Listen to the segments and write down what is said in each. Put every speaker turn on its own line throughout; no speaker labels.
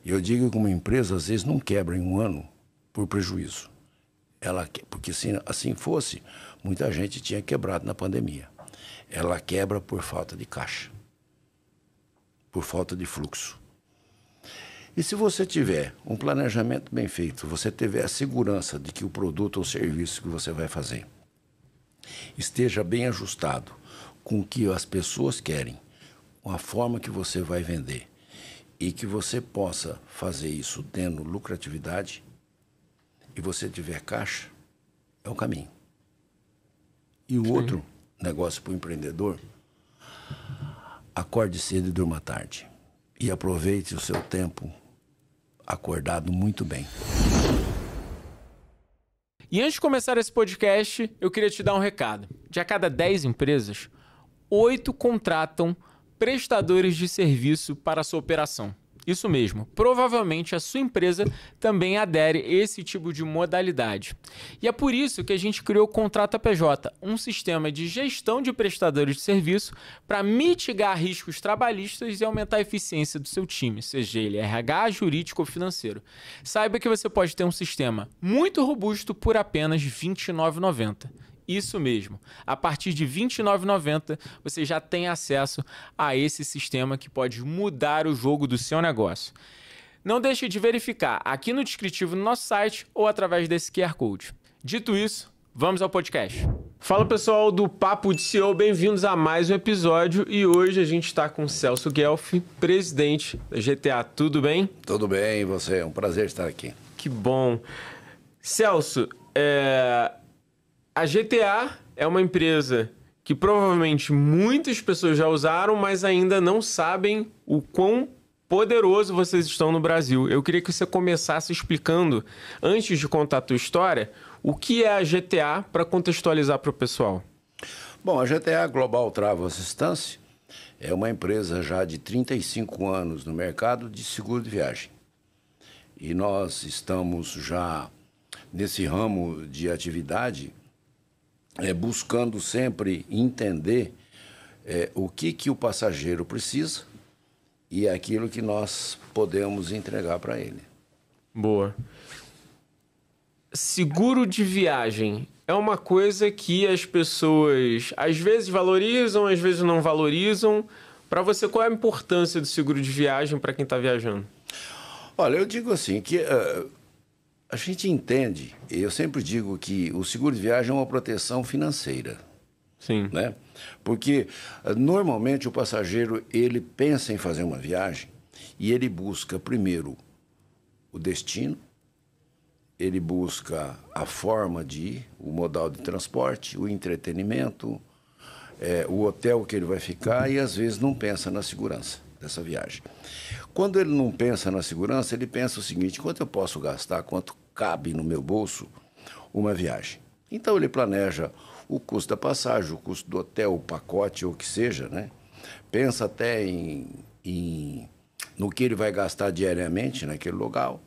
E eu digo que uma empresa, às vezes, não quebra em um ano por prejuízo. Porque se assim fosse, muita gente tinha quebrado na pandemia. Ela quebra por falta de caixa, por falta de fluxo. E se você tiver um planejamento bem feito, você tiver a segurança de que o produto ou serviço que você vai fazer esteja bem ajustado com o que as pessoas querem, com a forma que você vai vender, e que você possa fazer isso tendo lucratividade, e você tiver caixa, é o caminho. E o outro negócio para o empreendedor, acorde cedo e durma tarde. E aproveite o seu tempo acordado muito bem.
E antes de começar esse podcast, eu queria te dar um recado. De a cada 10 empresas, 8 contratam prestadores de serviço para a sua operação. Isso mesmo, provavelmente a sua empresa também adere a esse tipo de modalidade. E é por isso que a gente criou o Contrata PJ, um sistema de gestão de prestadores de serviço para mitigar riscos trabalhistas e aumentar a eficiência do seu time, seja ele RH, jurídico ou financeiro. Saiba que você pode ter um sistema muito robusto por apenas R$ 29,90. Isso mesmo. A partir de R$ 29,90 você já tem acesso a esse sistema que pode mudar o jogo do seu negócio. Não deixe de verificar aqui no descritivo do nosso site ou através desse QR Code. Dito isso, vamos ao podcast. Fala pessoal do Papo de CEO, bem-vindos a mais um episódio e hoje a gente está com o Celso Guelfi, presidente da GTA. Tudo bem?
Tudo bem, e você? É um prazer estar aqui.
Que bom. Celso, a GTA é uma empresa que provavelmente muitas pessoas já usaram, mas ainda não sabem o quão poderoso vocês estão no Brasil. Eu queria que você começasse explicando, antes de contar a tua história, o que é a GTA para contextualizar para o pessoal.
Bom, a GTA Global Travel Assistance é uma empresa já de 35 anos no mercado de seguro de viagem. E nós estamos já nesse ramo de atividade buscando sempre entender o que o passageiro precisa e aquilo que nós podemos entregar para ele.
Boa. Seguro de viagem é uma coisa que as pessoas às vezes valorizam, às vezes não valorizam. Para você, qual é a importância do seguro de viagem para quem está viajando?
Olha, eu digo assim que a gente entende, eu sempre digo que o seguro de viagem é uma proteção financeira.
Sim.
Né? Porque normalmente o passageiro ele pensa em fazer uma viagem e ele busca primeiro o destino, ele busca a forma de ir, o modal de transporte, o entretenimento, o hotel que ele vai ficar e às vezes não pensa na segurança dessa viagem. Quando ele não pensa na segurança, ele pensa o seguinte: quanto eu posso gastar, quanto cabe no meu bolso uma viagem? Então ele planeja o custo da passagem, o custo do hotel, o pacote ou o que seja, né? Pensa até no que ele vai gastar diariamente naquele local.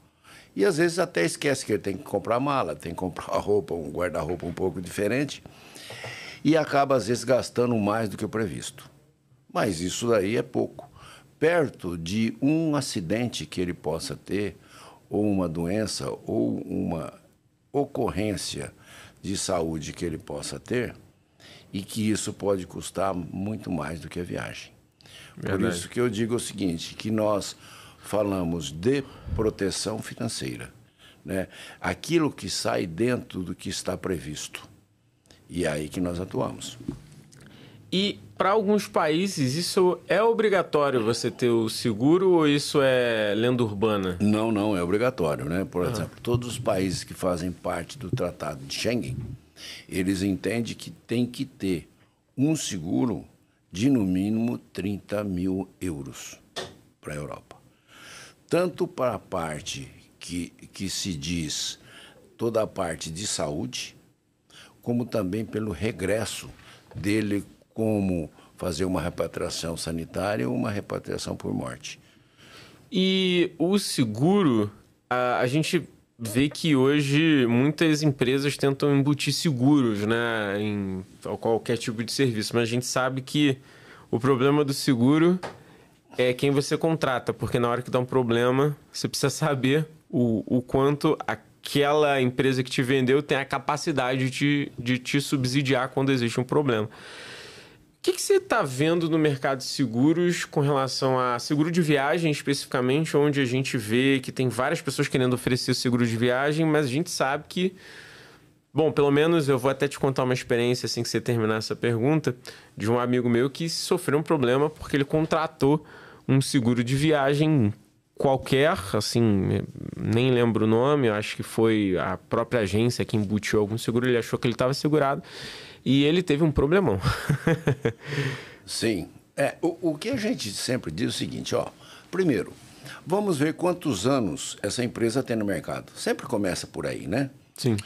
E às vezes até esquece que ele tem que comprar mala, tem que comprar um guarda-roupa um pouco diferente e acaba às vezes gastando mais do que o previsto. Mas isso daí é pouco. Perto de um acidente que ele possa ter, ou uma doença, ou uma ocorrência de saúde que ele possa ter, e que isso pode custar muito mais do que a viagem.
Verdade.
Por isso que eu digo o seguinte, que nós falamos de proteção financeira, né? Aquilo que sai dentro do que está previsto. E é aí que nós atuamos.
E para alguns países isso é obrigatório você ter o seguro ou isso é lenda urbana?
Não é obrigatório, né? Por exemplo, todos os países que fazem parte do Tratado de Schengen, eles entendem que tem que ter um seguro de no mínimo 30 mil euros para a Europa. Tanto para a parte que se diz toda a parte de saúde, como também pelo regresso dele, como fazer uma repatriação sanitária ou uma repatriação por morte.
E o seguro, a gente vê que hoje muitas empresas tentam embutir seguros, né, em qualquer tipo de serviço, mas a gente sabe que o problema do seguro
é quem você contrata, porque na hora que dá um problema, você precisa saber o quanto aquela empresa que te vendeu tem a capacidade de te subsidiar quando existe um problema. O que você está vendo no mercado de seguros com relação a seguro de viagem, especificamente, onde a gente vê que tem várias pessoas querendo oferecer seguro de viagem, mas a gente sabe que... Bom, pelo menos eu vou até te contar uma experiência, assim que você terminar essa pergunta, de um amigo meu que sofreu um problema porque ele contratou um seguro de viagem qualquer, assim, nem lembro o nome, acho que foi a própria agência que embutiu algum seguro, ele achou que ele estava segurado. E ele teve um problemão.
Sim. O que a gente sempre diz é o seguinte, ó. Primeiro, vamos ver quantos anos essa empresa tem no mercado. Sempre começa por aí, né?
Sim.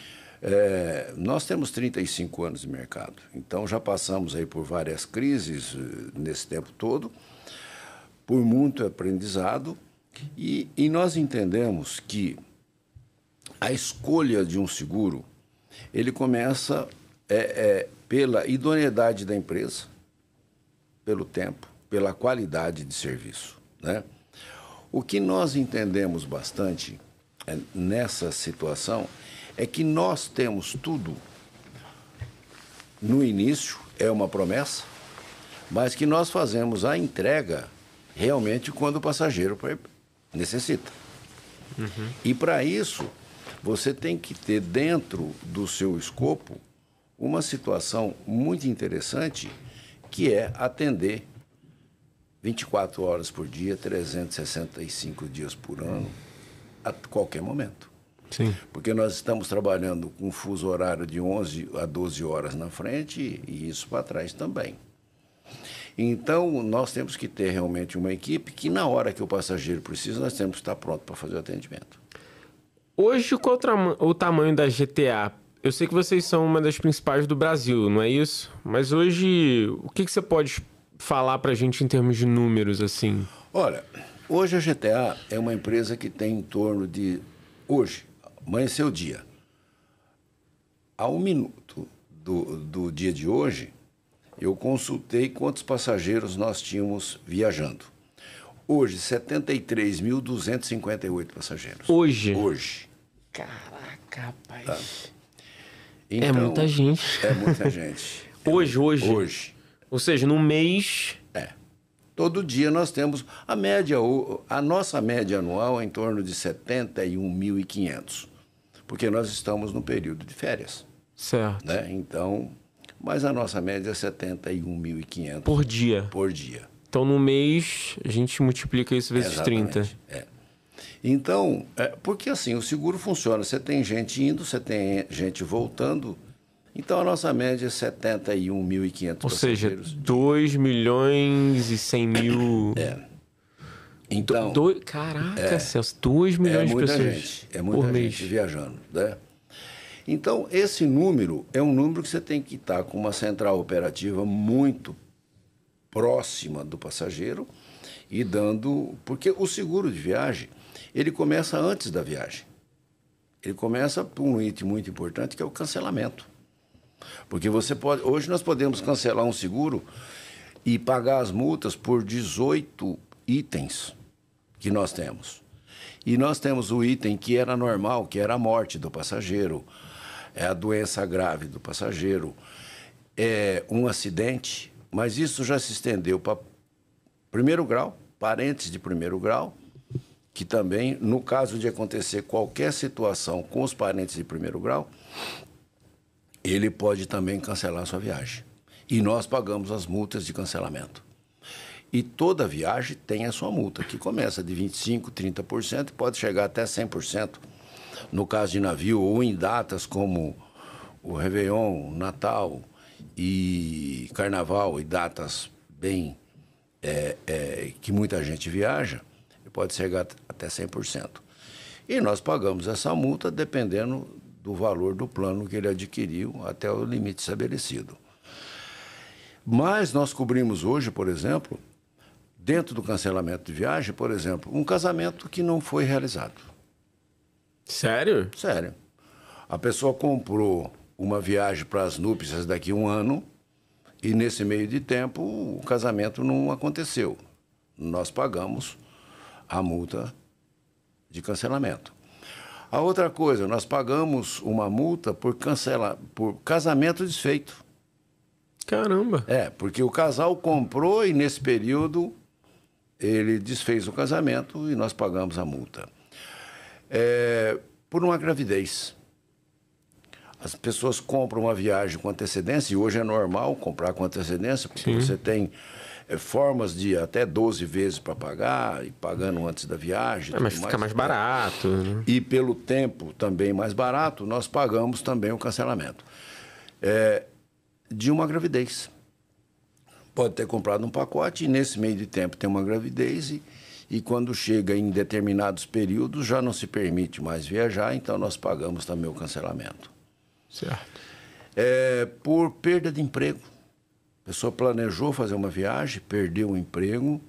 Nós temos 35 anos de mercado. Então, já passamos aí por várias crises nesse tempo todo, por muito aprendizado. E nós entendemos que a escolha de um seguro, ele começa... pela idoneidade da empresa, pelo tempo, pela qualidade de serviço, né? O que nós entendemos bastante nessa situação é que nós temos tudo no início, é uma promessa, mas que nós fazemos a entrega realmente quando o passageiro necessita. Uhum. E para isso, você tem que ter dentro do seu escopo uma situação muito interessante, que é atender 24 horas por dia, 365 dias por ano, a qualquer momento.
Sim.
Porque nós estamos trabalhando com um fuso horário de 11 a 12 horas na frente e isso para trás também. Então, nós temos que ter realmente uma equipe que, na hora que o passageiro precisa, nós temos que estar pronto para fazer o atendimento.
Hoje, qual o tamanho da GTA? Eu sei que vocês são uma das principais do Brasil, não é isso? Mas hoje, o que você pode falar para a gente em termos de números, assim?
Olha, hoje a GTA é uma empresa que tem em torno de... Hoje, amanheceu o dia. A 1 minuto do dia de hoje, eu consultei quantos passageiros nós tínhamos viajando. Hoje, 73.258 passageiros.
Hoje?
Hoje.
Caraca, rapaz.
Tá.
Então, é muita gente.
É muita gente.
Hoje?
Hoje.
Ou seja, no mês...
Todo dia nós temos a nossa média anual é em torno de 71.500, porque nós estamos no período de férias.
Certo.
Né? Então, mas a nossa média é 71.500.
Por dia?
Por dia.
Então, no mês, a gente multiplica isso vezes
Exatamente.
30.
Então, porque assim, o seguro funciona. Você tem gente indo, você tem gente voltando. Então, a nossa média é 71.500
Ou seja,
passageiros.
2.100.000...
Então...
Caraca, Celso, 2 milhões de pessoas
É muita
por
gente
mês.
viajando, né? Então, esse número é um número que você tem que estar com uma central operativa muito próxima do passageiro e dando... Porque o seguro de viagem, ele começa antes da viagem. Ele começa por um item muito importante, que é o cancelamento. Porque você pode... Hoje nós podemos cancelar um seguro e pagar as multas por 18 itens que nós temos. E nós temos o item que era normal, que era a morte do passageiro, é a doença grave do passageiro, é um acidente, mas isso já se estendeu para primeiro grau, parentes de primeiro grau, que também, no caso de acontecer qualquer situação com os parentes de primeiro grau, ele pode também cancelar a sua viagem. E nós pagamos as multas de cancelamento. E toda viagem tem a sua multa, que começa de 25%, 30% e pode chegar até 100%. No caso de navio, ou em datas como o Réveillon, Natal e Carnaval, e datas bem que muita gente viaja, pode chegar até 100%. E nós pagamos essa multa dependendo do valor do plano que ele adquiriu até o limite estabelecido. Mas nós cobrimos hoje, por exemplo, dentro do cancelamento de viagem, por exemplo, um casamento que não foi realizado.
Sério?
Sério. A pessoa comprou uma viagem para as núpcias daqui a um ano e, nesse meio de tempo, o casamento não aconteceu. nós pagamos a multa de cancelamento. A outra coisa, nós pagamos uma multa por casamento desfeito.
Caramba!
Porque o casal comprou e nesse período ele desfez o casamento e nós pagamos a multa. Por uma gravidez. As pessoas compram uma viagem com antecedência, e hoje é normal comprar com antecedência, porque você tem formas de até 12 vezes para pagar, e pagando antes da viagem.
Mas fica mais barato. Né?
E pelo tempo também mais barato, nós pagamos também o cancelamento. De uma gravidez. Pode ter comprado um pacote e nesse meio de tempo tem uma gravidez e quando chega em determinados períodos já não se permite mais viajar, então nós pagamos também o cancelamento.
Certo.
Por perda de emprego. A pessoa planejou fazer uma viagem, perdeu o emprego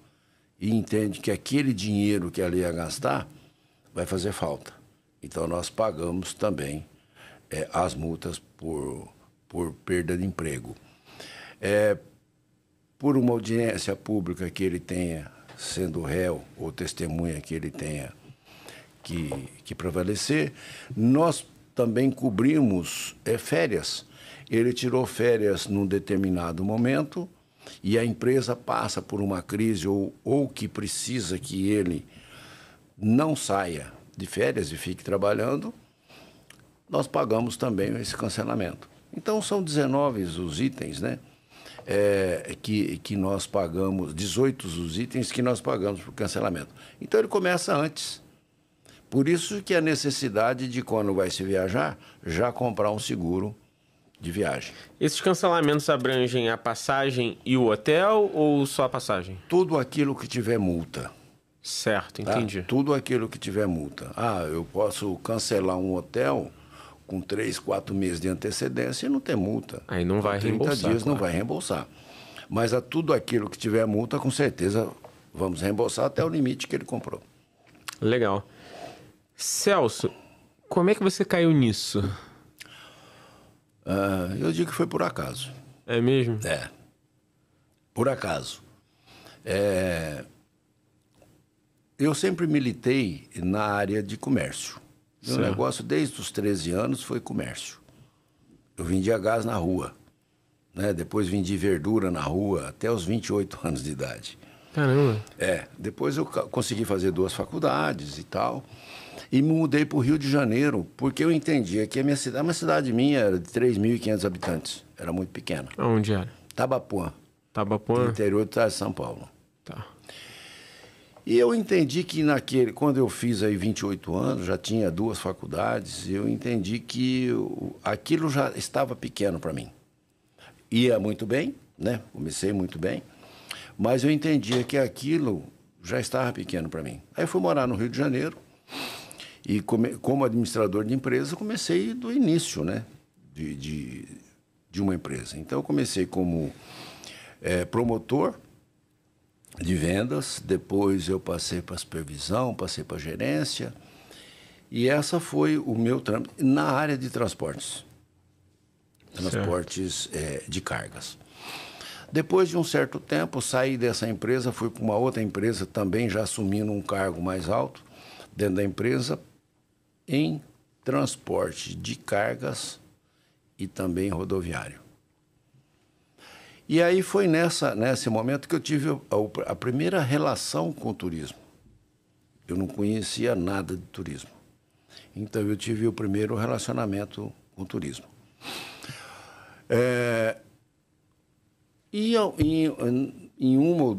e entende que aquele dinheiro que ela ia gastar vai fazer falta. Então nós pagamos também as multas por perda de emprego. Por uma audiência pública que ele tenha, sendo réu ou testemunha que ele tenha que prevalecer, nós também cobrimos férias. Ele tirou férias num determinado momento e a empresa passa por uma crise ou que precisa que ele não saia de férias e fique trabalhando, nós pagamos também esse cancelamento. Então, são 19 os itens, né? Que nós pagamos, 18 os itens que nós pagamos por cancelamento. Então, ele começa antes. Por isso que a necessidade de, quando vai se viajar, já comprar um seguro de viagem.
Esses cancelamentos abrangem a passagem e o hotel ou só a passagem?
Tudo aquilo que tiver multa.
Certo, entendi.
Tá? Tudo aquilo que tiver multa. Eu posso cancelar um hotel com 3, 4 meses de antecedência e não ter multa.
Aí não vai
30
reembolsar.
dias não vai reembolsar. Mas a tudo aquilo que tiver multa, com certeza vamos reembolsar até o limite que ele comprou.
Legal. Celso, como é que você caiu nisso?
Eu digo que foi por acaso.
É mesmo?
Por acaso. Eu sempre militei na área de comércio. Meu negócio, desde os 13 anos, foi comércio. Eu vendia gás na rua, né? Depois vendi verdura na rua, até os 28 anos de idade.
Caramba!
Depois eu consegui fazer 2 faculdades e tal. E me mudei para o Rio de Janeiro, porque eu entendia que uma cidade minha era de 3.500 habitantes. Era muito pequena.
Onde era?
Tabapuã.
Tabapuã?
No interior do estado de São Paulo.
Tá.
E eu entendi que quando eu fiz aí 28 anos, já tinha 2 faculdades, eu entendi que aquilo já estava pequeno para mim. Ia muito bem, né? Comecei muito bem, mas eu entendia que aquilo já estava pequeno para mim. Aí eu fui morar no Rio de Janeiro e como administrador de empresa, comecei do início, né? De uma empresa. Então eu comecei como promotor de vendas, depois eu passei para supervisão, passei para gerência, e essa foi o meu trâmite na área de transportes. Transportes de cargas. Depois de um certo tempo, saí dessa empresa, fui para uma outra empresa, também já assumindo um cargo mais alto dentro da empresa, em transporte de cargas e também rodoviário. E aí foi nesse momento que eu tive a primeira relação com o turismo. Eu não conhecia nada de turismo. Então eu tive o primeiro relacionamento com o turismo. E em uma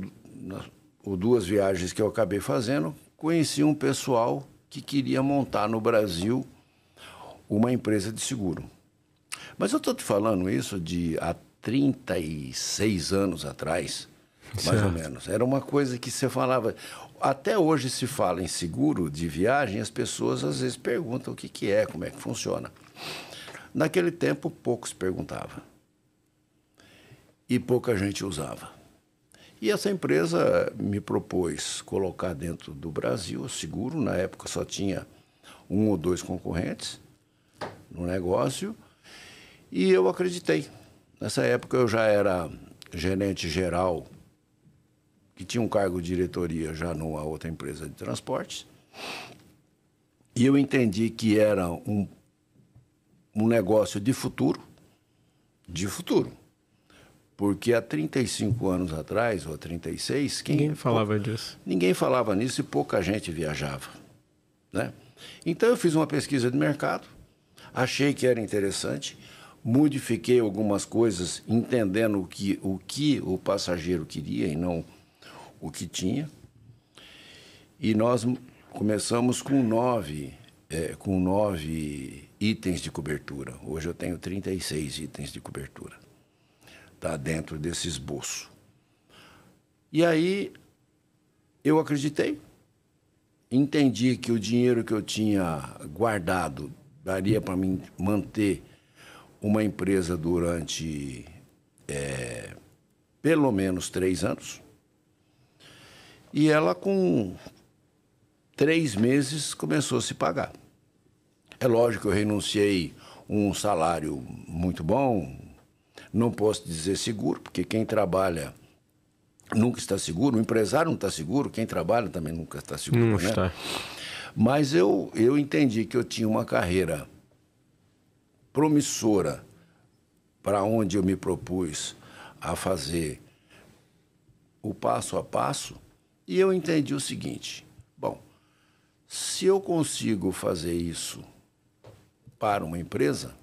ou 2 viagens que eu acabei fazendo, conheci um pessoal que queria montar no Brasil uma empresa de seguro. Mas eu estou te falando isso há 36 anos atrás, mais ou menos. Era uma coisa que você falava... Até hoje se fala em seguro de viagem, as pessoas às vezes perguntam o que é, como é que funciona. Naquele tempo, pouco se perguntava. E pouca gente usava. E essa empresa me propôs colocar dentro do Brasil o seguro. Na época só tinha 1 ou 2 concorrentes no negócio. E eu acreditei. Nessa época eu já era gerente geral que tinha um cargo de diretoria já numa outra empresa de transportes. E eu entendi que era um negócio de futuro, porque há 35 anos atrás, ou há 36,
ninguém falava disso.
Ninguém falava nisso e pouca gente viajava, né? Então eu fiz uma pesquisa de mercado, achei que era interessante, modifiquei algumas coisas, entendendo o que o passageiro queria e não o que tinha. E nós começamos com 9 itens de cobertura. Hoje eu tenho 36 itens de cobertura. Está dentro desse esboço. E aí eu acreditei, entendi que o dinheiro que eu tinha guardado daria para mim manter uma empresa durante pelo menos 3 anos. E ela, com 3 meses, começou a se pagar. É lógico que eu renunciei um salário muito bom, não posso dizer seguro, porque quem trabalha nunca está seguro, o empresário não está seguro, quem trabalha também nunca está seguro. Não, né? Está. Mas eu entendi que eu tinha uma carreira promissora para onde eu me propus a fazer o passo a passo, e eu entendi o seguinte: bom, se eu consigo fazer isso para uma empresa,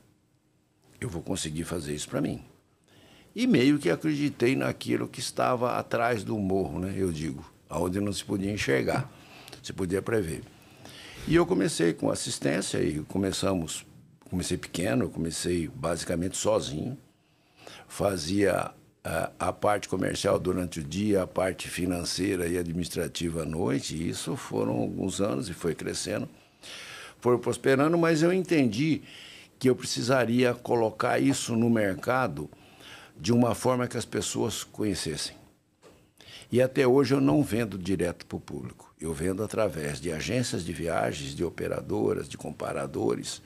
eu vou conseguir fazer isso para mim. E meio que acreditei naquilo que estava atrás do morro, né? Eu digo, onde não se podia enxergar, se podia prever. E eu comecei com assistência e comecei pequeno, comecei basicamente sozinho, fazia a parte comercial durante o dia, a parte financeira e administrativa à noite, e isso foram alguns anos e foi crescendo, foi prosperando, mas eu entendi que eu precisaria colocar isso no mercado de uma forma que as pessoas conhecessem. E até hoje eu não vendo direto para o público, eu vendo através de agências de viagens, de operadoras, de comparadores.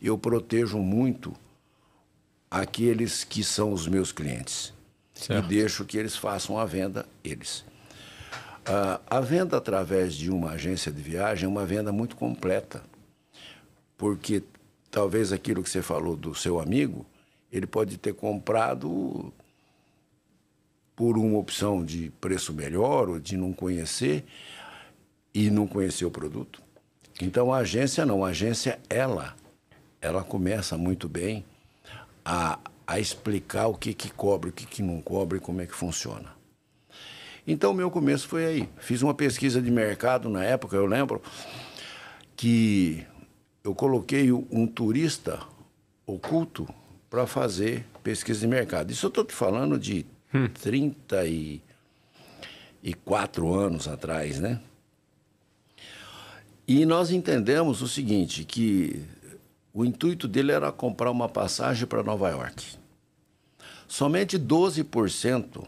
Eu protejo muito aqueles que são os meus clientes. Certo. E deixo que eles façam a venda, eles. A venda através de uma agência de viagem é uma venda muito completa, porque talvez aquilo que você falou do seu amigo, ele pode ter comprado por uma opção de preço melhor ou de não conhecer e não conhecer o produto. Então a agência não, a agência ela começa muito bem a explicar o que cobre, o que não cobre e como é que funciona. Então, o meu começo foi aí. Fiz uma pesquisa de mercado na época, eu lembro que eu coloquei um turista oculto para fazer pesquisa de mercado. Isso eu estou te falando de 34 anos atrás, né? E nós entendemos o seguinte, que o intuito dele era comprar uma passagem para Nova York. Somente 12%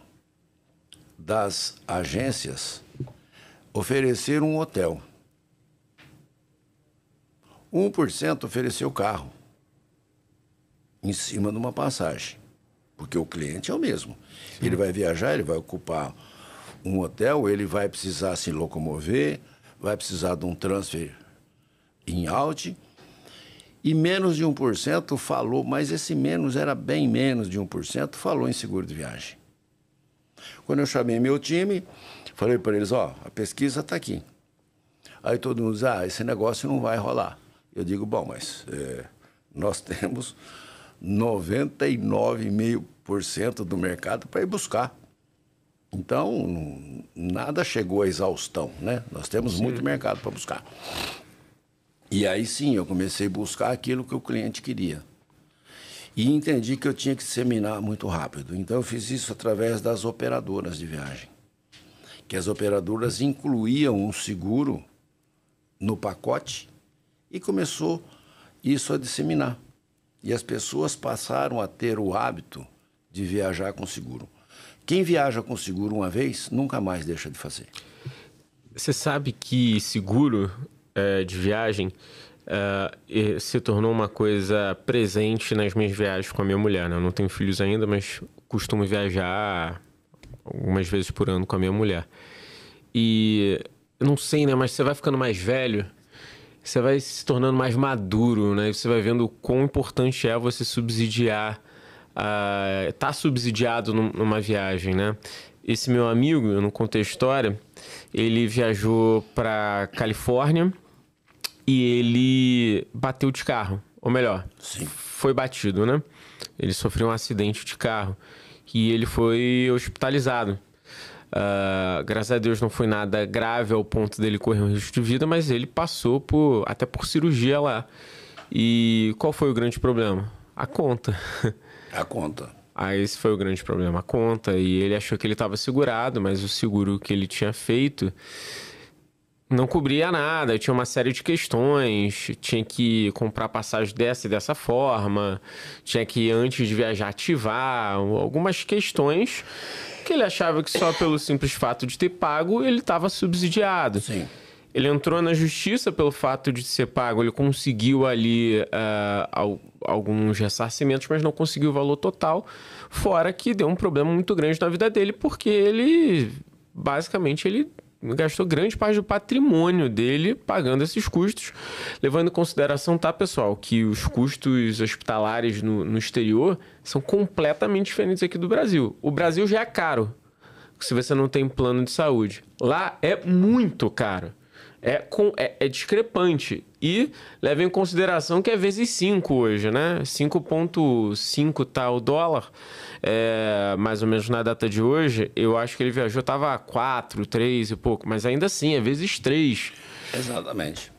das agências ofereceram um hotel. 1% ofereceu carro em cima de uma passagem, porque o cliente é o mesmo. Sim. Ele vai viajar, ele vai ocupar um hotel, ele vai precisar se locomover, vai precisar de um transfer em out. E menos de 1% falou, mas esse menos era bem menos de 1%, falou em seguro de viagem. Quando eu chamei meu time, falei para eles, a pesquisa está aqui. Aí todo mundo diz, esse negócio não vai rolar. Eu digo, bom, mas nós temos 99,5% do mercado para ir buscar. Então, nada chegou à exaustão, né? Nós temos muito mercado para buscar. E aí sim, eu comecei a buscar aquilo que o cliente queria. E entendi que eu tinha que disseminar muito rápido. Então eu fiz isso através das operadoras de viagem. Que as operadoras incluíam um seguro no pacote e começou isso a disseminar. E as pessoas passaram a ter o hábito de viajar com seguro. Quem viaja com seguro uma vez, nunca mais deixa de fazer.
Você sabe que seguro de viagem se tornou uma coisa presente nas minhas viagens com a minha mulher, né? Eu não tenho filhos ainda, mas costumo viajar algumas vezes por ano com a minha mulher. E eu não sei, né? Mas você vai ficando mais velho, você vai se tornando mais maduro, né? Você vai vendo o quão importante é você subsidiar, tá subsidiado numa viagem, né? Esse meu amigo, eu não contei a história, ele viajou para Califórnia e ele bateu de carro. Ou melhor, foi batido, né? Ele sofreu um acidente de carro e ele foi hospitalizado. Graças a Deus não foi nada grave ao ponto dele correr um risco de vida, mas ele passou até por cirurgia lá. E qual foi o grande problema? A conta.
A conta.
Esse foi o grande problema, a conta. E ele achou que ele estava segurado, mas o seguro que ele tinha feito não cobria nada. Tinha uma série de questões. Tinha que comprar passagem dessa e dessa forma. Tinha que, antes de viajar, ativar. Algumas questões que ele achava que só pelo simples fato de ter pago, ele estava subsidiado.
Sim.
Ele entrou na justiça pelo fato de ser pago. Ele conseguiu ali alguns ressarcimentos, mas não conseguiu o valor total. Fora que deu um problema muito grande na vida dele, porque ele gastou grande parte do patrimônio dele pagando esses custos, levando em consideração, tá, pessoal, que os custos hospitalares no exterior são completamente diferentes aqui do Brasil. O Brasil já é caro, se você não tem plano de saúde. Lá é muito caro. É discrepante. E leva em consideração que é vezes 5 hoje, né? 5,5 tá o dólar. Mais ou menos na data de hoje, eu acho que ele viajou, tava a 4, 3 e pouco. Mas ainda assim, é vezes 3.
Exatamente.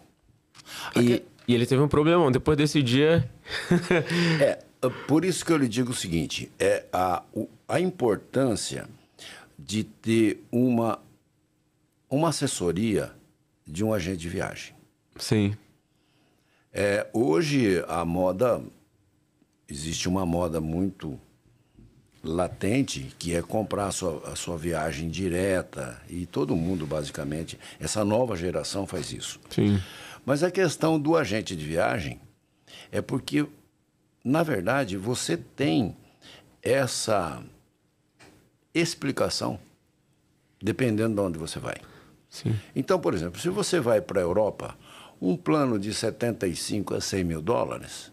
E ele teve um problemão. Depois desse dia...
Por isso que eu lhe digo o seguinte. A importância de ter uma assessoria de um agente de viagem.
Sim.
Hoje, existe uma moda muito latente, que é comprar a sua viagem direta, e todo mundo, basicamente, essa nova geração faz isso.
Sim.
Mas a questão do agente de viagem é porque, na verdade, você tem essa explicação dependendo de onde você vai.
Sim.
Então, por exemplo, se você vai para a Europa, um plano de 75 a 100 mil dólares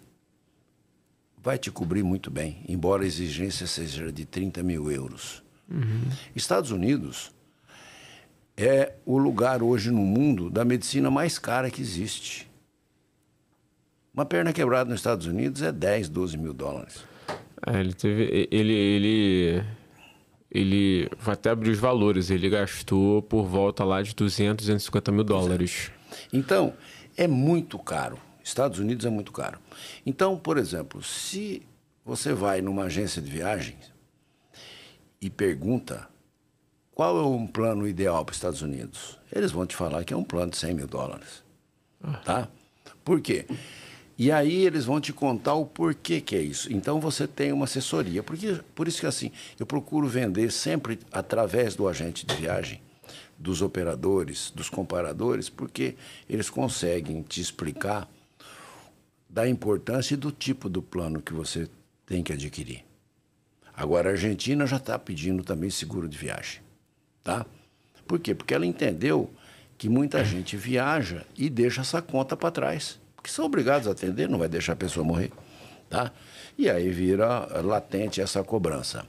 vai te cobrir muito bem, embora a exigência seja de 30 mil euros.
Uhum.
Estados Unidos é o lugar hoje no mundo da medicina mais cara que existe. Uma perna quebrada nos Estados Unidos é 10, 12 mil dólares.
Ele vai até abrir os valores. Ele gastou por volta lá de 200, 250 mil dólares.
Então, é muito caro. Estados Unidos é muito caro. Então, por exemplo, se você vai numa agência de viagens e pergunta qual é um plano ideal para os Estados Unidos, eles vão te falar que é um plano de 100 mil dólares. Tá? Por quê? E aí eles vão te contar o porquê que é isso. Então você tem uma assessoria. Por isso que assim, eu procuro vender sempre através do agente de viagem, dos operadores, dos comparadores, porque eles conseguem te explicar da importância e do tipo do plano que você tem que adquirir. Agora a Argentina já está pedindo também seguro de viagem. Tá? Por quê? Porque ela entendeu que muita gente viaja e deixa essa conta para trás. Que são obrigados a atender, não vai deixar a pessoa morrer, tá? E aí vira latente essa cobrança.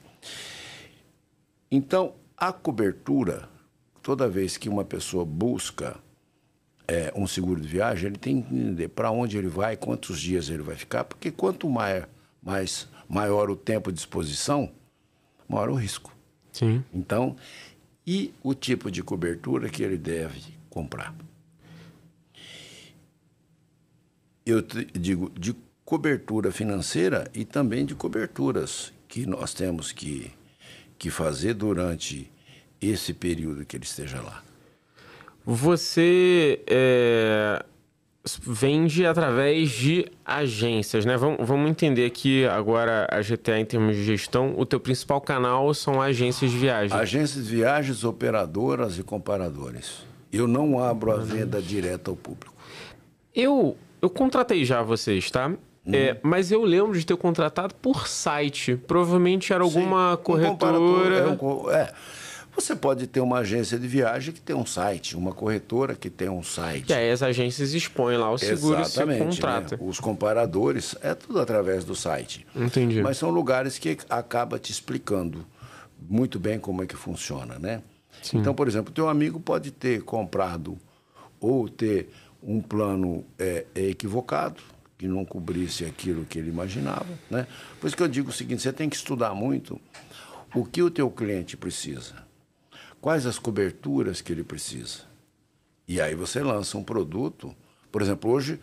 Então, a cobertura, toda vez que uma pessoa busca um seguro de viagem, ele tem que entender para onde ele vai, quantos dias ele vai ficar, porque quanto maior o tempo de exposição, maior o risco.
Sim.
Então, e o tipo de cobertura que ele deve comprar? Eu digo de cobertura financeira e também de coberturas que nós temos que fazer durante esse período que ele esteja lá.
Você vende através de agências, né? Vamos entender aqui agora a GTA em termos de gestão. O teu principal canal são agências de viagem.
Agências de viagens, operadoras e comparadores. Eu não abro a venda direta ao público.
Eu contratei já vocês, tá? Mas eu lembro de ter contratado por site. Provavelmente era alguma corretora.
Você pode ter uma agência de viagem que tem um site, uma corretora que tem um site.
E aí as agências expõem lá o seguro e você contrata.
Né? Os comparadores, é tudo através do site.
Entendi.
Mas são lugares que acaba te explicando muito bem como é que funciona, né?
Sim.
Então, por exemplo, teu amigo pode ter comprado ou ter um plano equivocado, que não cobrisse aquilo que ele imaginava, né? Por isso que eu digo o seguinte, você tem que estudar muito o que o teu cliente precisa. Quais as coberturas que ele precisa? E aí você lança um produto. Por exemplo, hoje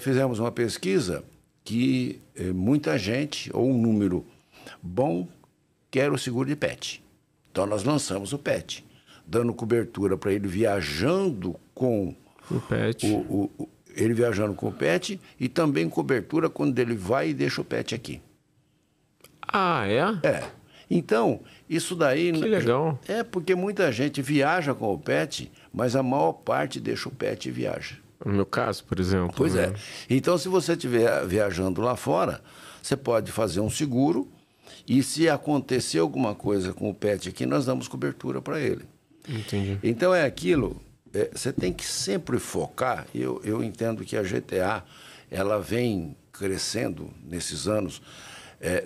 fizemos uma pesquisa que muita gente, ou um número bom, quer o seguro de pet. Então nós lançamos o pet, dando cobertura para ele viajando com
o pet.
Ele viajando com o pet e também cobertura quando ele vai e deixa o pet aqui.
Ah, é?
Então, isso daí...
Que legal.
Porque muita gente viaja com o pet, mas a maior parte deixa o pet e viaja.
No meu caso, por exemplo.
Pois é. Então, se você estiver viajando lá fora, você pode fazer um seguro e se acontecer alguma coisa com o pet aqui, nós damos cobertura para ele.
Entendi.
Então, é aquilo... você tem que sempre focar. Eu entendo que a GTA ela vem crescendo nesses anos.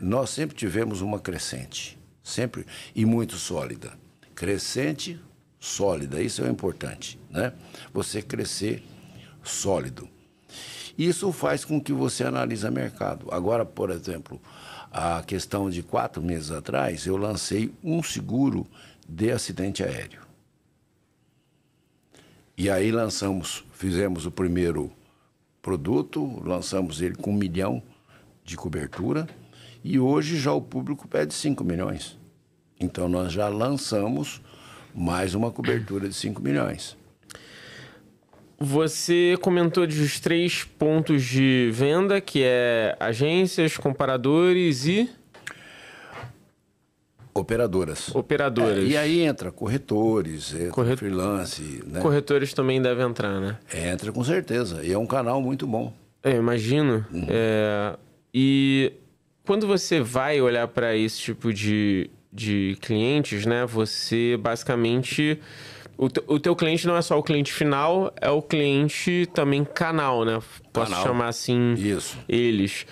Nós sempre tivemos uma crescente, sempre, e muito sólida. Crescente, sólida, isso é importante, né? Você crescer sólido. Isso faz com que você analise mercado. Agora, por exemplo, a questão de 4 meses atrás, eu lancei um seguro de acidente aéreo. E aí fizemos o primeiro produto, lançamos ele com 1 milhão de cobertura e hoje já o público pede 5 milhões. Então nós já lançamos mais uma cobertura de 5 milhões.
Você comentou dos 3 pontos de venda, que é agências, comparadores e...
Operadoras.
Operadoras.
E aí entra corretores, freelance. Né?
Corretores também devem entrar, né?
Entra com certeza. E é um canal muito bom.
Imagino. Uhum. E quando você vai olhar para esse tipo de clientes, né? Você basicamente... O teu cliente não é só o cliente final, é o cliente também canal, né? Posso chamar assim.
Isso.
Eles.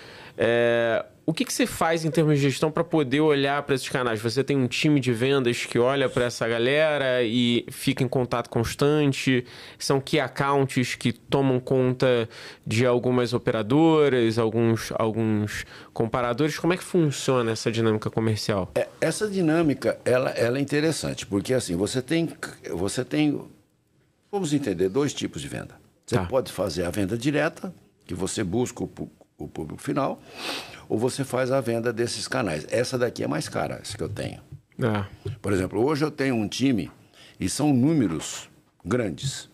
O que você faz em termos de gestão para poder olhar para esses canais? Você tem um time de vendas que olha para essa galera e fica em contato constante? São key accounts que tomam conta de algumas operadoras, alguns comparadores? Como é que funciona essa dinâmica comercial?
Essa dinâmica, ela é interessante, porque assim, você tem, vamos entender, 2 tipos de venda. Você pode fazer a venda direta, que você busca o público final, ou você faz a venda desses canais. Essa daqui é mais cara, essa que eu tenho. Por exemplo, hoje eu tenho um time e são números grandes,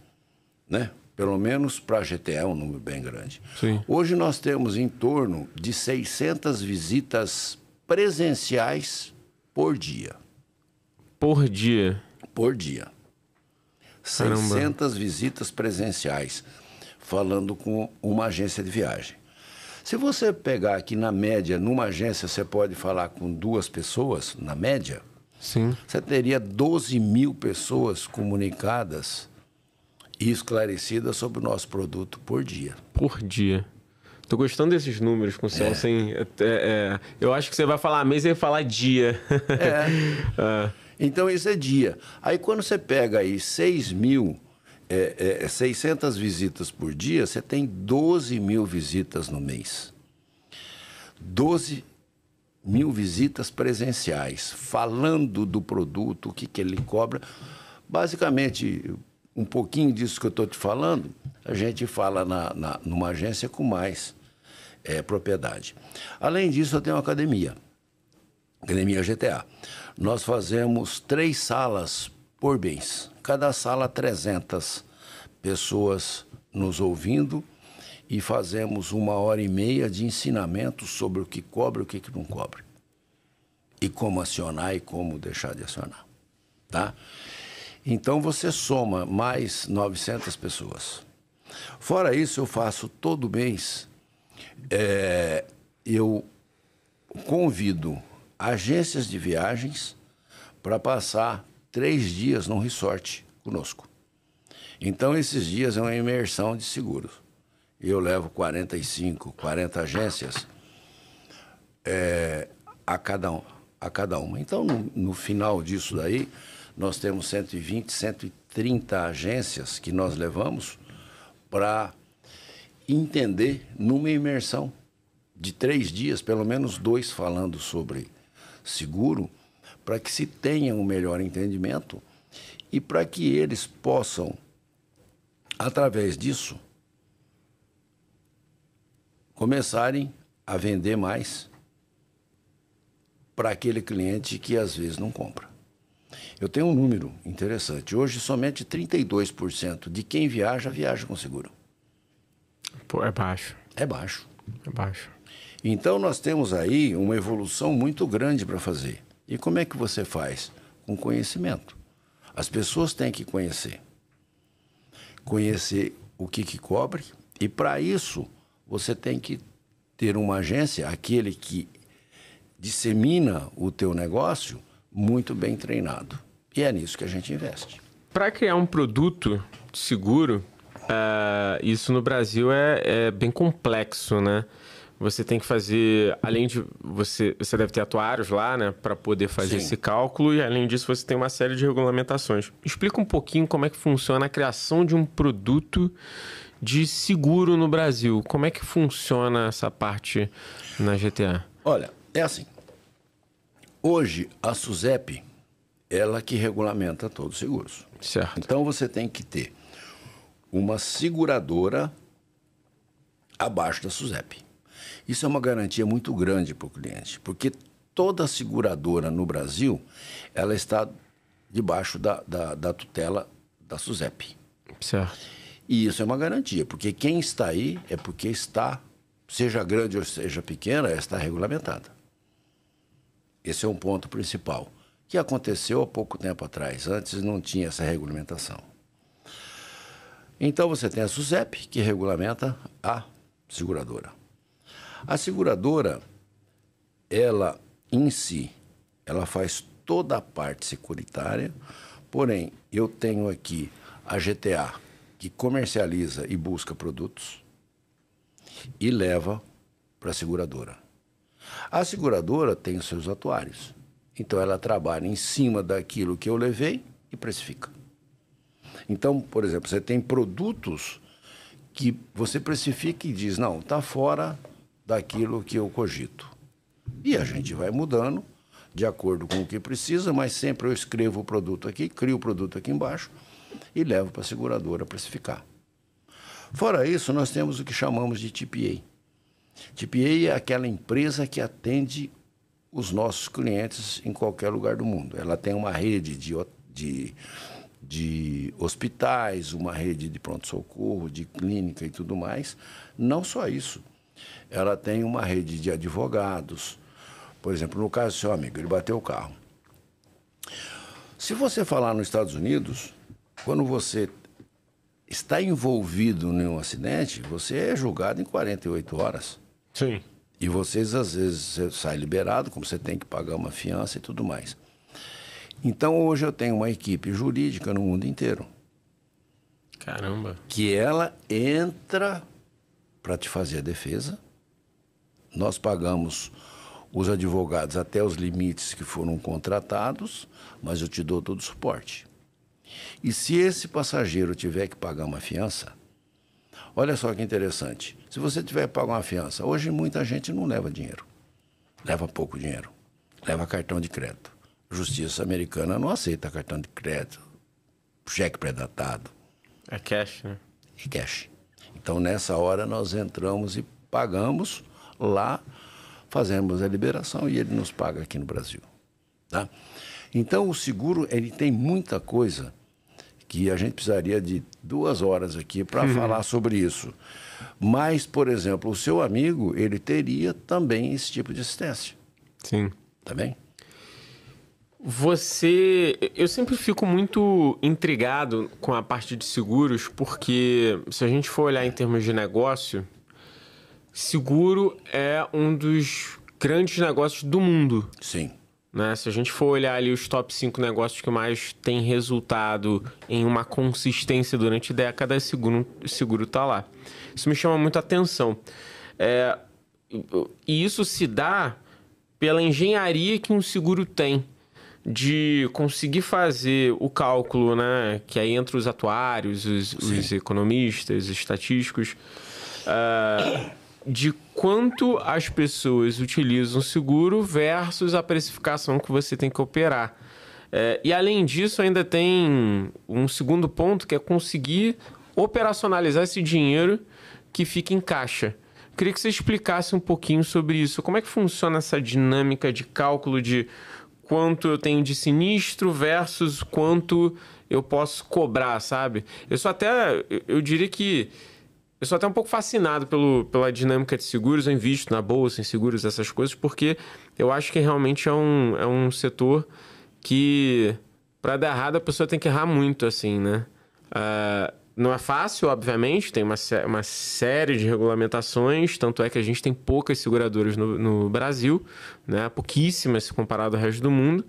né? Pelo menos para a GTA é um número bem grande.
Sim.
Hoje nós temos em torno de 600 visitas presenciais por dia.
Por dia?
Por dia.
Caramba.
600 visitas presenciais, falando com uma agência de viagem. Se você pegar aqui na média, numa agência você pode falar com 2 pessoas, na média,
sim,
você teria 12 mil pessoas comunicadas e esclarecidas sobre o nosso produto por dia.
Por dia. Tô gostando desses números com céu sem... eu acho que você vai falar mês e vai falar dia.
Então isso é dia. Aí quando você pega aí 600 visitas por dia, você tem 12 mil visitas no mês. 12 mil visitas presenciais, falando do produto, o que ele cobra. Basicamente, um pouquinho disso que eu estou te falando, a gente fala numa agência com mais propriedade. Além disso, eu tenho uma academia GTA. Nós fazemos 3 salas por mês. Cada sala 300 pessoas nos ouvindo e fazemos 1h30 de ensinamento sobre o que cobra e o que não cobra. E como acionar e como deixar de acionar. Tá? Então você soma mais 900 pessoas. Fora isso, eu faço todo mês Eu convido agências de viagens para passar 3 dias num resort conosco. Então, esses dias é uma imersão de seguros. Eu levo 45, 40 agências a cada uma. Então, no final disso daí, nós temos 120, 130 agências que nós levamos para entender numa imersão de 3 dias, pelo menos 2 falando sobre seguro, para que se tenha um melhor entendimento e para que eles possam, através disso, começarem a vender mais para aquele cliente que às vezes não compra. Eu tenho um número interessante. Hoje, somente 32% de quem viaja com seguro.
Pô, é baixo.
É baixo.
É baixo.
Então, nós temos aí uma evolução muito grande para fazer. E como é que você faz? Com conhecimento. As pessoas têm que conhecer. Conhecer o que cobre. E, para isso, você tem que ter uma agência, aquele que dissemina o teu negócio, muito bem treinado. E é nisso que a gente investe.
Para criar um produto seguro, isso no Brasil é bem complexo, né? Você tem que fazer, além de você deve ter atuários lá, né, para poder fazer
Sim.
esse cálculo, e além disso você tem uma série de regulamentações. Explica um pouquinho como é que funciona a criação de um produto de seguro no Brasil. Como é que funciona essa parte na GTA?
Olha, é assim. Hoje, a SUSEP, ela que regulamenta todos os seguros.
Certo.
Então, você tem que ter uma seguradora abaixo da SUSEP. Isso é uma garantia muito grande para o cliente, porque toda seguradora no Brasil, ela está debaixo da tutela da SUSEP.
Certo.
E isso é uma garantia, porque quem está aí é porque está, seja grande ou seja pequena, está regulamentada. Esse é um ponto principal, que aconteceu há pouco tempo atrás. Antes não tinha essa regulamentação. Então você tem a SUSEP, que regulamenta a seguradora. A seguradora, ela em si, ela faz toda a parte securitária, porém, eu tenho aqui a GTA, que comercializa e busca produtos e leva para a seguradora. A seguradora tem os seus atuários, então ela trabalha em cima daquilo que eu levei e precifica. Então, por exemplo, você tem produtos que você precifica e diz, não, está fora daquilo que eu cogito. E a gente vai mudando de acordo com o que precisa, mas sempre eu escrevo o produto aqui, crio o produto aqui embaixo e levo para a seguradora precificar. Fora isso, nós temos o que chamamos de TPA. TPA é aquela empresa que atende os nossos clientes em qualquer lugar do mundo. Ela tem uma rede de hospitais, uma rede de pronto-socorro, de clínica e tudo mais. Não só isso. Ela tem uma rede de advogados. Por exemplo, no caso do seu amigo, ele bateu o carro. Se você falar nos Estados Unidos, quando você está envolvido em um acidente, você é julgado em 48 horas.
Sim.
E vocês, às vezes, você sai liberado, como você tem que pagar uma fiança e tudo mais. Então, hoje eu tenho uma equipe jurídica no mundo inteiro.
Caramba.
Que ela entra para te fazer a defesa. Nós pagamos os advogados até os limites que foram contratados, mas eu te dou todo o suporte. E se esse passageiro tiver que pagar uma fiança, olha só que interessante. Se você tiver que pagar uma fiança, hoje muita gente não leva dinheiro. Leva pouco dinheiro. Leva cartão de crédito. A justiça americana não aceita cartão de crédito, cheque pré-datado.
É cash, né?
E cash. Então, nessa hora, nós entramos e pagamos lá, fazemos a liberação e ele nos paga aqui no Brasil. Tá? Então, o seguro, ele tem muita coisa que a gente precisaria de 2 horas aqui para falar sobre isso. Mas, por exemplo, o seu amigo, ele teria também esse tipo de assistência.
Sim.
Tá bem?
Eu sempre fico muito intrigado com a parte de seguros, porque se a gente for olhar em termos de negócio, seguro é um dos grandes negócios do mundo.
Sim.
Né? Se a gente for olhar ali os top 5 negócios que mais têm resultado em uma consistência durante décadas, seguro tá lá. Isso me chama muito a atenção. E isso se dá pela engenharia que um seguro tem de conseguir fazer o cálculo, né? Que aí entra os atuários, os economistas, os estatísticos, de quanto as pessoas utilizam o seguro versus a precificação que você tem que operar. E além disso, ainda tem um segundo ponto, que é conseguir operacionalizar esse dinheiro que fica em caixa. Queria que você explicasse um pouquinho sobre isso. Como é que funciona essa dinâmica de cálculo de quanto eu tenho de sinistro versus quanto eu posso cobrar, sabe? Eu diria que eu sou até um pouco fascinado pela dinâmica de seguros. Eu invisto na bolsa, em seguros, essas coisas, porque eu acho que realmente é um setor que, para dar errado, a pessoa tem que errar muito, assim, né? Não é fácil, obviamente, tem uma série de regulamentações, tanto é que a gente tem poucas seguradoras no Brasil, né? Pouquíssimas se comparado ao resto do mundo.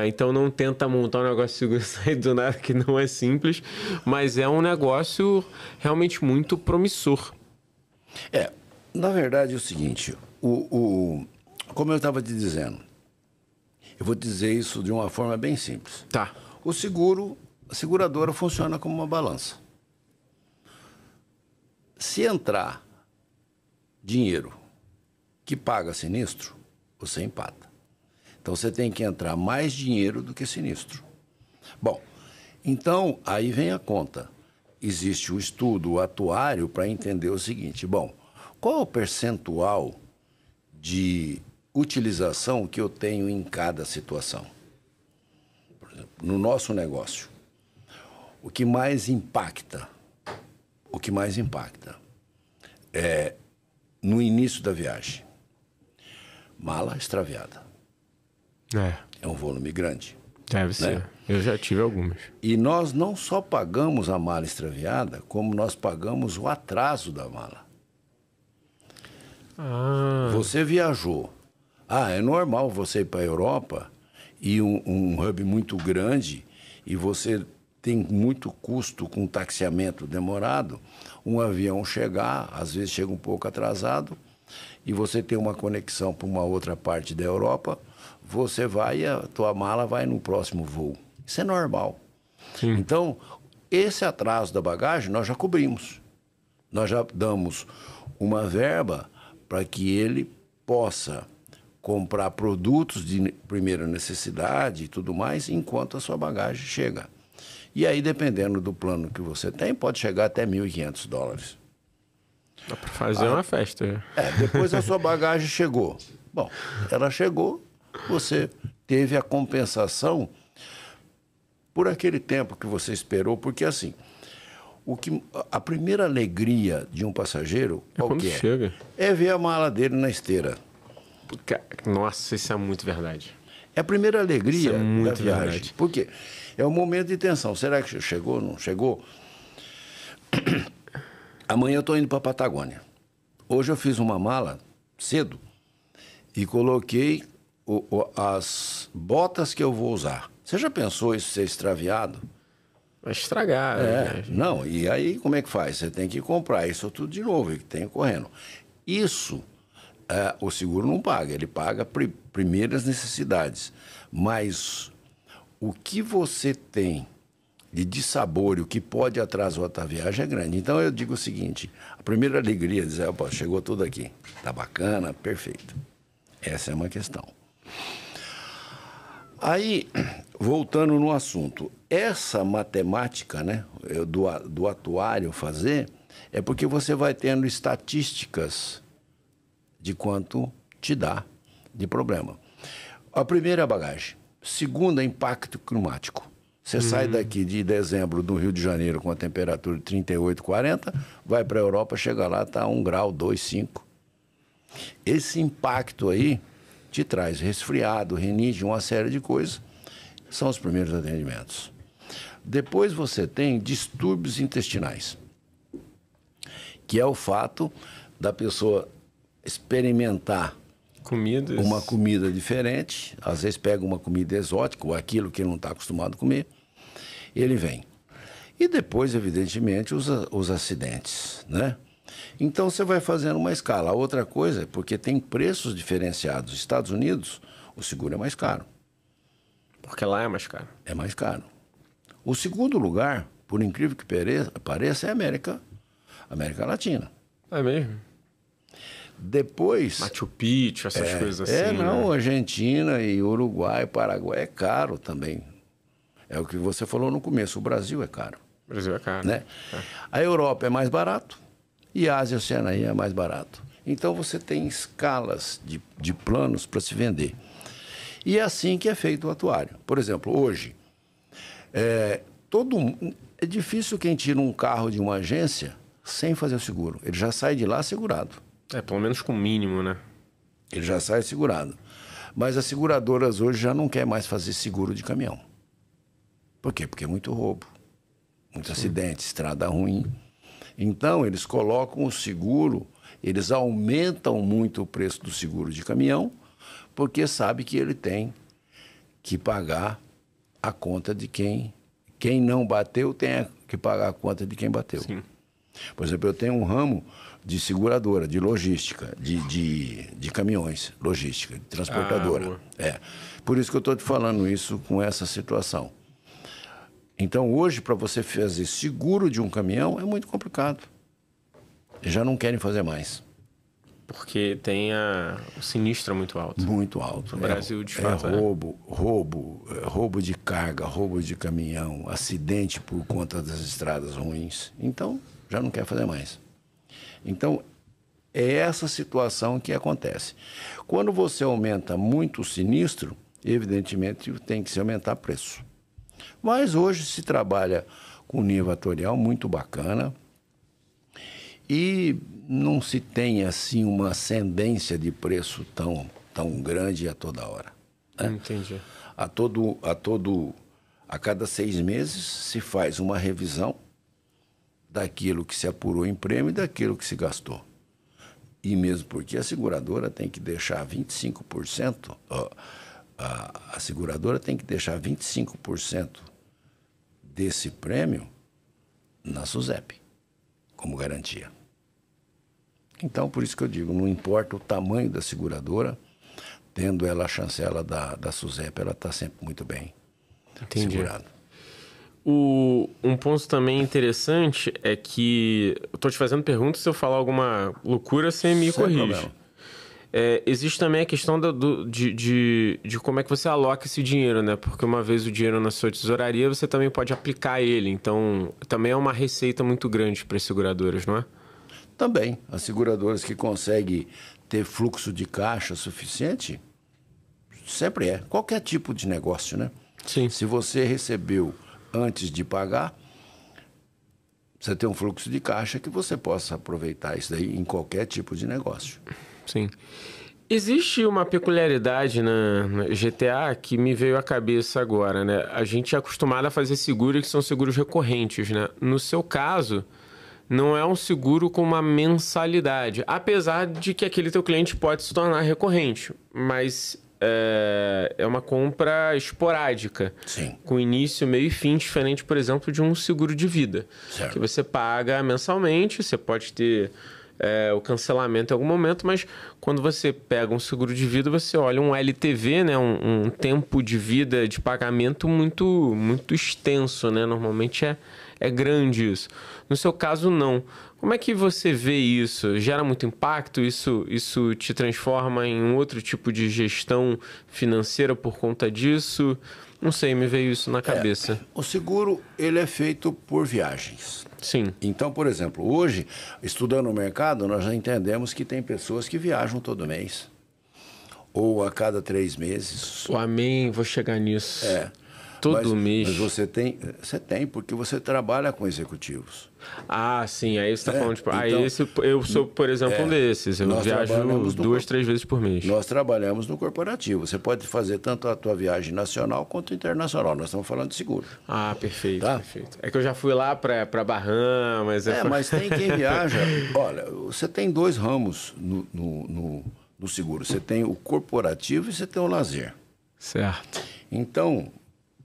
Então não tenta montar um negócio de seguro sair do nada, que não é simples, mas é um negócio realmente muito promissor.
Na verdade é o seguinte, como eu estava te dizendo, eu vou dizer isso de uma forma bem simples.
Tá.
A seguradora funciona como uma balança. Se entrar dinheiro que paga sinistro, você empata. Então, você tem que entrar mais dinheiro do que sinistro. Bom, então, aí vem a conta. Existe o estudo, o atuário, para entender o seguinte. Bom, qual é o percentual de utilização que eu tenho em cada situação? Por exemplo, no nosso negócio, o que mais impacta é no início da viagem. Mala extraviada. É um volume grande.
Deve ser.
Né?
Eu já tive algumas.
E nós não só pagamos a mala extraviada, como nós pagamos o atraso da mala. Você viajou. É normal você ir para a Europa e um hub muito grande e você tem muito custo com taxiamento demorado. Um avião chegar, às vezes chega um pouco atrasado, e você tem uma conexão para uma outra parte da Europa, você vai e a tua mala vai no próximo voo. Isso é normal.
Sim.
Então, esse atraso da bagagem nós já cobrimos. Nós já damos uma verba para que ele possa comprar produtos de primeira necessidade e tudo mais, enquanto a sua bagagem chega. E aí, dependendo do plano que você tem, pode chegar até $1.500.
Dá para fazer uma festa.
Depois a sua bagagem chegou. Bom, ela chegou, você teve a compensação por aquele tempo que você esperou, porque assim, a primeira alegria de um passageiro, qual que é?
Chega.
É ver a mala dele na esteira.
Nossa, isso é muito verdade.
É a primeira alegria da viagem.
Verdade.
Por quê? É um momento de tensão. Será que chegou? Não chegou? Amanhã eu estou indo para a Patagônia. Hoje eu fiz uma mala cedo e coloquei as botas que eu vou usar. Você já pensou isso ser extraviado?
Vai estragar.
Não, e aí como é que faz? Você tem que comprar isso tudo de novo, que tem correndo. Isso o seguro não paga, ele paga primeiras necessidades. Mas o que você tem de dissabor e o que pode atrasar a tua viagem é grande. Então eu digo o seguinte, a primeira alegria é dizer, opa, chegou tudo aqui, tá bacana, perfeito. Essa é uma questão. Aí, voltando no assunto, essa matemática, né, do atuário fazer, é porque você vai tendo estatísticas de quanto te dá de problema. A primeira é a bagagem. Segunda, impacto climático. Você sai daqui de dezembro do Rio de Janeiro com a temperatura de 38, 40, vai para a Europa, chega lá, está 1 grau, 2, 5. Esse impacto aí te traz resfriado, rinite, uma série de coisas. São os primeiros atendimentos. Depois você tem distúrbios intestinais, que é o fato da pessoa experimentar
Comidas.
uma comida diferente, às vezes pega uma comida exótica ou aquilo que ele não está acostumado a comer, ele vem. E depois, evidentemente, os acidentes, né? Então, você vai fazendo uma escala. A outra coisa é porque tem preços diferenciados. Nos Estados Unidos, o seguro é mais caro.
Porque lá é mais caro.
É mais caro. O segundo lugar, por incrível que pareça, é a América Latina.
É mesmo?
Depois...
Machu Picchu, essas coisas assim.
Não,
né?
Argentina e Uruguai, Paraguai é caro também. É o que você falou no começo, o Brasil é caro.
O Brasil é caro.
Né? A Europa é mais barato e a Ásia e a Oceania é mais barato. Então você tem escalas de planos para se vender. E é assim que é feito o atuário. Por exemplo, hoje, é difícil quem tira um carro de uma agência sem fazer o seguro. Ele já sai de lá segurado.
Pelo menos com o mínimo, né?
Ele já sai segurado. Mas as seguradoras hoje já não querem mais fazer seguro de caminhão. Por quê? Porque é muito roubo, muito acidente, estrada ruim. Então, eles colocam o seguro, eles aumentam muito o preço do seguro de caminhão, porque sabe que ele tem que pagar a conta de quem não bateu, tem que pagar a conta de quem bateu.
Sim.
Por exemplo, eu tenho um ramo de seguradora, de logística, de caminhões, logística, de transportadora. Por isso que eu estou te falando isso com essa situação. Então, hoje, para você fazer seguro de um caminhão, é muito complicado. Eles já não querem fazer mais.
Porque tem o sinistro é muito alto.
Muito alto.
No Brasil, de fato,
roubo de carga, roubo de caminhão, acidente por conta das estradas ruins. Então, já não quer fazer mais. Então, é essa situação que acontece. Quando você aumenta muito o sinistro, evidentemente tem que se aumentar o preço. Mas hoje se trabalha com nível atorial muito bacana e não se tem assim uma ascendência de preço tão grande a toda hora. Né?
Entendi.
A cada 6 meses se faz uma revisão daquilo que se apurou em prêmio e daquilo que se gastou. E mesmo porque a seguradora tem que deixar 25%, a seguradora tem que deixar 25% desse prêmio na SUSEP, como garantia. Então, por isso que eu digo, não importa o tamanho da seguradora, tendo ela a chancela da SUSEP, ela está sempre muito bem segurada.
Um ponto também interessante é que eu estou te fazendo perguntas, se eu falar alguma loucura, você me corrige. Existe também a questão de como é que você aloca esse dinheiro, né? Porque uma vez o dinheiro na sua tesouraria, você também pode aplicar ele. Então, também é uma receita muito grande para as seguradoras, não é?
Também. As seguradoras que conseguem ter fluxo de caixa suficiente, sempre é. Qualquer tipo de negócio, né?
Sim.
Se você recebeu antes de pagar, você tem um fluxo de caixa que você possa aproveitar isso daí em qualquer tipo de negócio.
Sim. Existe uma peculiaridade na GTA que me veio à cabeça agora, né? A gente é acostumado a fazer seguros que são seguros recorrentes, né? No seu caso, não é um seguro com uma mensalidade, apesar de que aquele teu cliente pode se tornar recorrente, mas é uma compra esporádica.
Sim.
Com início, meio e fim, diferente, por exemplo, de um seguro de vida.
Certo.
Que você paga mensalmente, você pode ter o cancelamento em algum momento, mas quando você pega um seguro de vida, você olha um LTV, né? um tempo de vida de pagamento muito, muito extenso, né? Normalmente é grande isso. No seu caso, não. Como é que você vê isso? Gera muito impacto? Isso te transforma em um outro tipo de gestão financeira por conta disso? Não sei, me veio isso na cabeça.
O seguro, ele é feito por viagens.
Sim.
Então, por exemplo, hoje, estudando o mercado, nós já entendemos que tem pessoas que viajam todo mês. Ou a cada 3 meses.
Amém, vou chegar nisso. Todo mês?
Mas você tem, porque você trabalha com executivos.
Ah, sim. Aí você está falando, tipo,
então,
eu sou, por exemplo, um desses. Eu viajo 2, 3 vezes por mês.
Nós trabalhamos no corporativo. Você pode fazer tanto a tua viagem nacional quanto internacional. Nós estamos falando de seguro.
Ah, perfeito,
tá?
Perfeito. É que eu já fui lá para Bahamas.
Mas tem quem viaja. Olha, você tem 2 ramos no seguro. Você tem o corporativo e você tem o lazer.
Certo.
Então,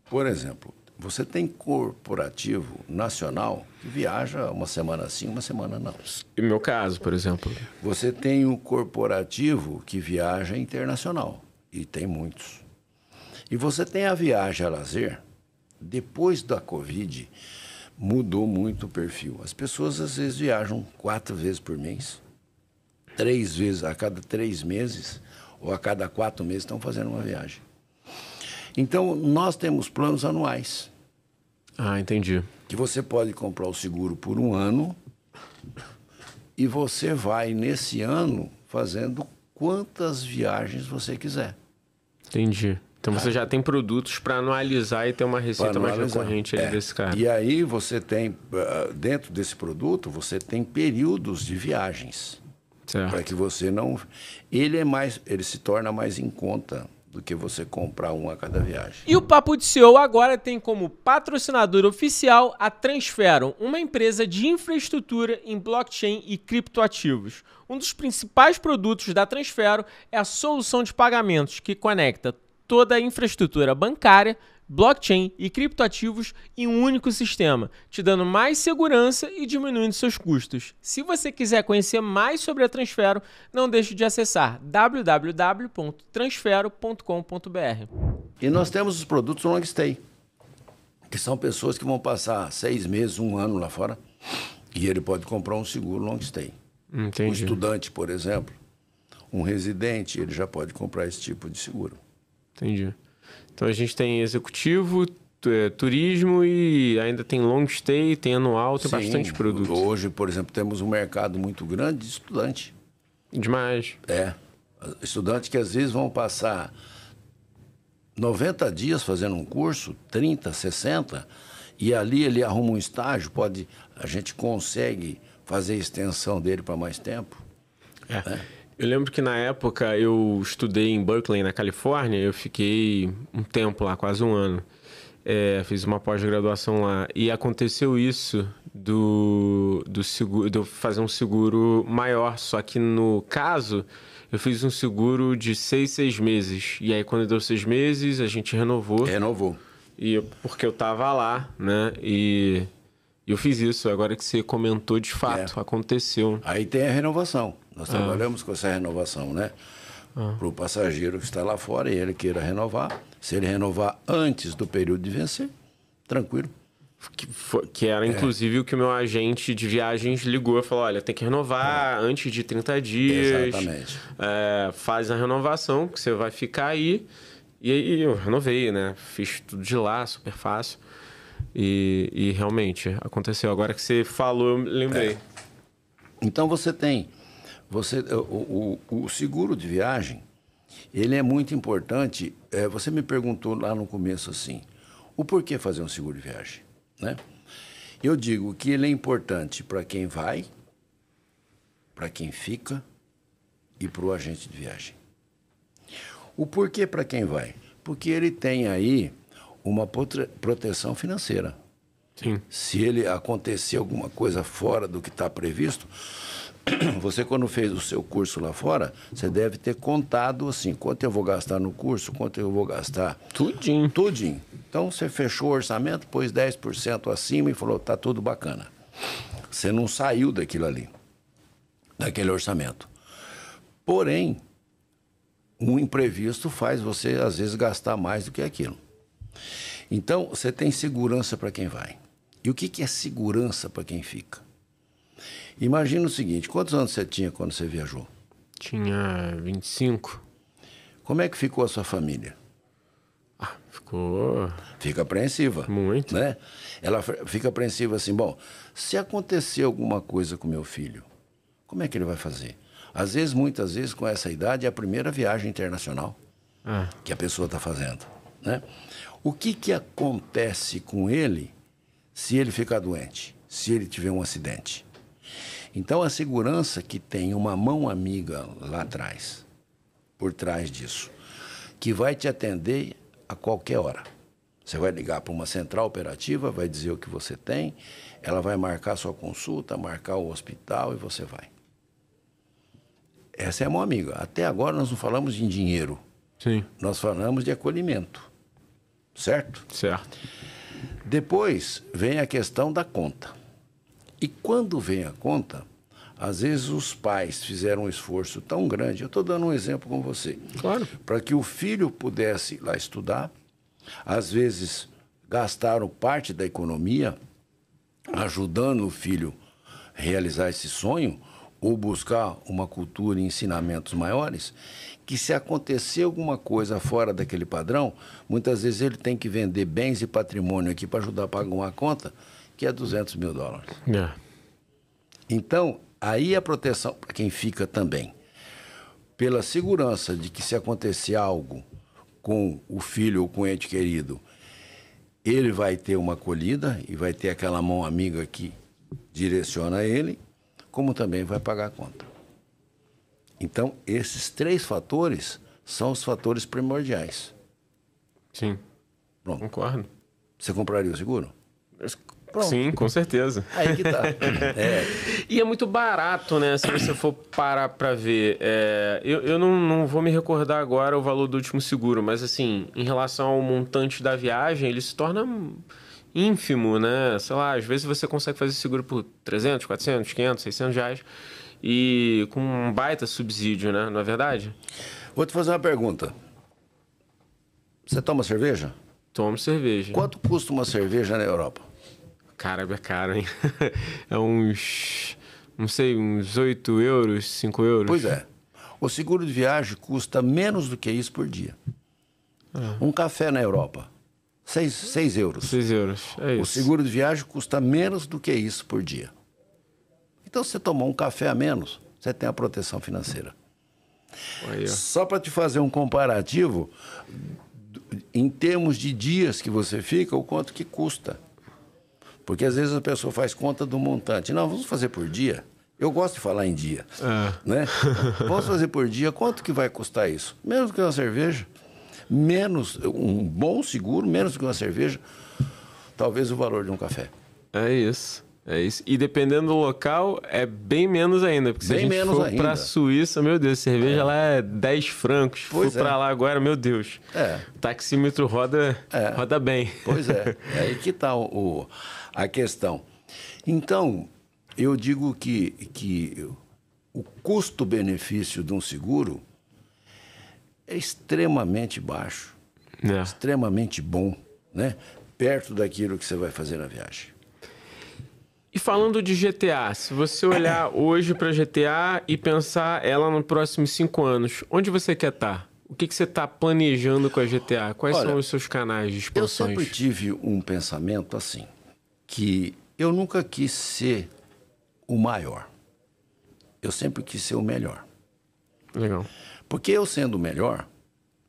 por exemplo, você tem corporativo nacional que viaja uma semana sim, uma semana não.
E no meu caso, por exemplo?
Você tem o corporativo que viaja internacional, e tem muitos. E você tem a viagem a lazer. Depois da Covid, mudou muito o perfil. As pessoas às vezes viajam 4 vezes por mês, 3 vezes a cada 3 meses, ou a cada 4 meses estão fazendo uma viagem. Então, nós temos planos anuais.
Ah, entendi.
Que você pode comprar o seguro por 1 ano e você vai, nesse ano, fazendo quantas viagens você quiser.
Entendi. Então, você já tem produtos para anualizar e ter uma receita mais recorrente ali desse cara.
E aí você tem, dentro desse produto, você tem períodos de viagens.
Certo.
Para que você não... Ele se torna mais em conta do que você comprar um a cada viagem.
E o Papo de CEO agora tem como patrocinador oficial a Transfero, uma empresa de infraestrutura em blockchain e criptoativos. Um dos principais produtos da Transfero é a solução de pagamentos que conecta toda a infraestrutura bancária, blockchain e criptoativos em um único sistema, te dando mais segurança e diminuindo seus custos. Se você quiser conhecer mais sobre a Transfero, não deixe de acessar www.transfero.com.br.
E nós temos os produtos long stay, que são pessoas que vão passar 6 meses, 1 ano lá fora, e ele pode comprar um seguro long stay.
Entendi.
Um estudante, por exemplo, um residente, ele já pode comprar esse tipo de seguro.
Entendi. Então a gente tem executivo, turismo e ainda tem long stay, tem anual, tem bastante produto.
Hoje, por exemplo, temos um mercado muito grande de estudante.
Demais.
Estudantes que às vezes vão passar 90 dias fazendo um curso, 30, 60, e ali ele arruma um estágio, a gente consegue fazer a extensão dele para mais tempo.
Eu lembro que na época eu estudei em Berkeley, na Califórnia, eu fiquei um tempo lá, quase 1 ano. Fiz uma pós-graduação lá e aconteceu isso do seguro, de eu fazer um seguro maior, só que no caso eu fiz um seguro de 6 meses. E aí quando deu 6 meses a gente renovou. Porque eu tava lá, né? E eu fiz isso, agora que você comentou, de fato, aconteceu.
Aí tem a renovação. Nós trabalhamos com essa renovação, né? Para o passageiro que está lá fora e ele queira renovar. Se ele renovar antes do período de vencer, tranquilo.
Que era, inclusive, o que o meu agente de viagens ligou e falou, olha, tem que renovar antes de 30 dias.
Exatamente.
Faz a renovação, que você vai ficar aí. E aí eu renovei, né? Fiz tudo de lá, super fácil. E realmente aconteceu. Agora que você falou, eu lembrei.
Então você tem... O seguro de viagem, ele é muito importante. Você me perguntou lá no começo assim, o porquê fazer um seguro de viagem, né? Eu digo que ele é importante para quem vai, para quem fica e para o agente de viagem. O porquê para quem vai? Porque ele tem aí uma proteção financeira.
Sim.
Se ele acontecer alguma coisa fora do que está previsto, você, quando fez o seu curso lá fora, você deve ter contado assim, quanto eu vou gastar no curso, quanto eu vou gastar.
Tudinho.
Tudinho. Então, você fechou o orçamento, pôs 10% acima e falou, tá tudo bacana. Você não saiu daquilo ali, daquele orçamento. Porém, um imprevisto faz você, às vezes, gastar mais do que aquilo. Então, você tem segurança para quem vai. E o que é segurança para quem fica? Imagina o seguinte, quantos anos você tinha quando você viajou?
Tinha 25.
Como é que ficou a sua família?
Ficou...
Fica apreensiva.
Muito.
Né? Ela fica apreensiva assim, bom, se acontecer alguma coisa com meu filho, como é que ele vai fazer? Às vezes, muitas vezes, com essa idade, é a primeira viagem internacional que a pessoa está fazendo, né? O que acontece com ele se ele ficar doente, se ele tiver um acidente? Então, a segurança que tem uma mão amiga lá atrás, por trás disso, que vai te atender a qualquer hora. Você vai ligar para uma central operativa, vai dizer o que você tem, ela vai marcar sua consulta, marcar o hospital e você vai. Essa é a mão amiga. Até agora nós não falamos de dinheiro.
Sim.
Nós falamos de acolhimento. Certo?
Certo.
Depois vem a questão da conta. E quando vem a conta, às vezes os pais fizeram um esforço tão grande, eu estou dando um exemplo com você,
Claro.
para que o filho pudesse ir lá estudar, às vezes gastaram parte da economia ajudando o filho a realizar esse sonho ou buscar uma cultura e ensinamentos maiores, que se acontecer alguma coisa fora daquele padrão, muitas vezes ele tem que vender bens e patrimônio aqui para ajudar a pagar uma conta que é $200 mil.
É.
Então, aí a proteção para quem fica também, pela segurança de que se acontecer algo com o filho ou com o ente querido, ele vai ter uma acolhida e vai ter aquela mão amiga que direciona ele, como também vai pagar a conta. Então, esses 3 fatores são os fatores primordiais.
Sim.
Pronto.
Concordo.
Você compraria o seguro? Pronto.
Sim, com certeza.
Aí que tá.
E é muito barato, né? Se você for parar pra ver. Eu não vou me recordar agora o valor do último seguro, mas assim, em relação ao montante da viagem, ele se torna ínfimo, né? Sei lá, às vezes você consegue fazer seguro por 300, 400, 500, 600 reais e com um baita subsídio, né? Não é verdade?
Vou te fazer uma pergunta. Você toma cerveja?
Tomo cerveja.
Quanto custa uma cerveja na Europa?
Cara, é caro, hein? É uns, não sei, uns 8 euros, 5 euros.
Pois é. O seguro de viagem custa menos do que isso por dia. Um café na Europa, 6 euros.
6 euros, é isso.
O seguro de viagem custa menos do que isso por dia. Então, se você tomar um café a menos, você tem a proteção financeira.
Aí, ó.
Só para te fazer um comparativo, em termos de dias que você fica, o quanto que custa. Porque às vezes a pessoa faz conta do montante. Não, vamos fazer por dia. Eu gosto de falar em dia. Né? Vamos fazer por dia. Quanto que vai custar isso? Menos do que uma cerveja. Menos, um bom seguro, menos do que uma cerveja. Talvez o valor de um café.
É isso. É isso. E dependendo do local, é bem menos ainda. Porque se
Bem
a gente
menos
for
ainda.
pra Suíça, meu Deus, cerveja lá é 10 francos.
Pois
Fui pra lá agora, meu Deus.
É.
Taxímetro roda bem.
Pois é. É aí que está a questão. Então, eu digo que o custo-benefício de um seguro é extremamente baixo, extremamente bom, né? Perto daquilo que você vai fazer na viagem.
E falando de GTA, se você olhar hoje para GTA e pensar ela nos próximos 5 anos, onde você quer estar? O que você está planejando com a GTA? Quais são os seus canais de expansões?
Eu sempre tive um pensamento assim, que eu nunca quis ser o maior. Eu sempre quis ser o melhor.
Legal.
Porque eu sendo o melhor,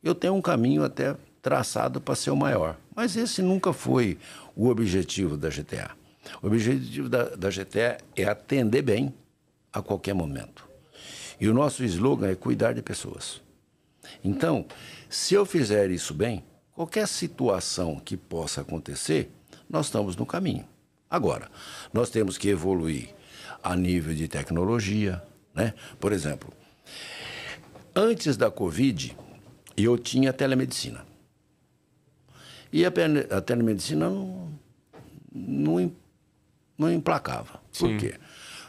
eu tenho um caminho até traçado para ser o maior. Mas esse nunca foi o objetivo da GTA. O objetivo da GTA é atender bem a qualquer momento. E o nosso slogan é cuidar de pessoas. Então, se eu fizer isso bem, qualquer situação que possa acontecer, nós estamos no caminho. Agora, nós temos que evoluir a nível de tecnologia, né? Por exemplo, antes da Covid, eu tinha telemedicina. E a telemedicina não emplacava. Por
Sim.
quê?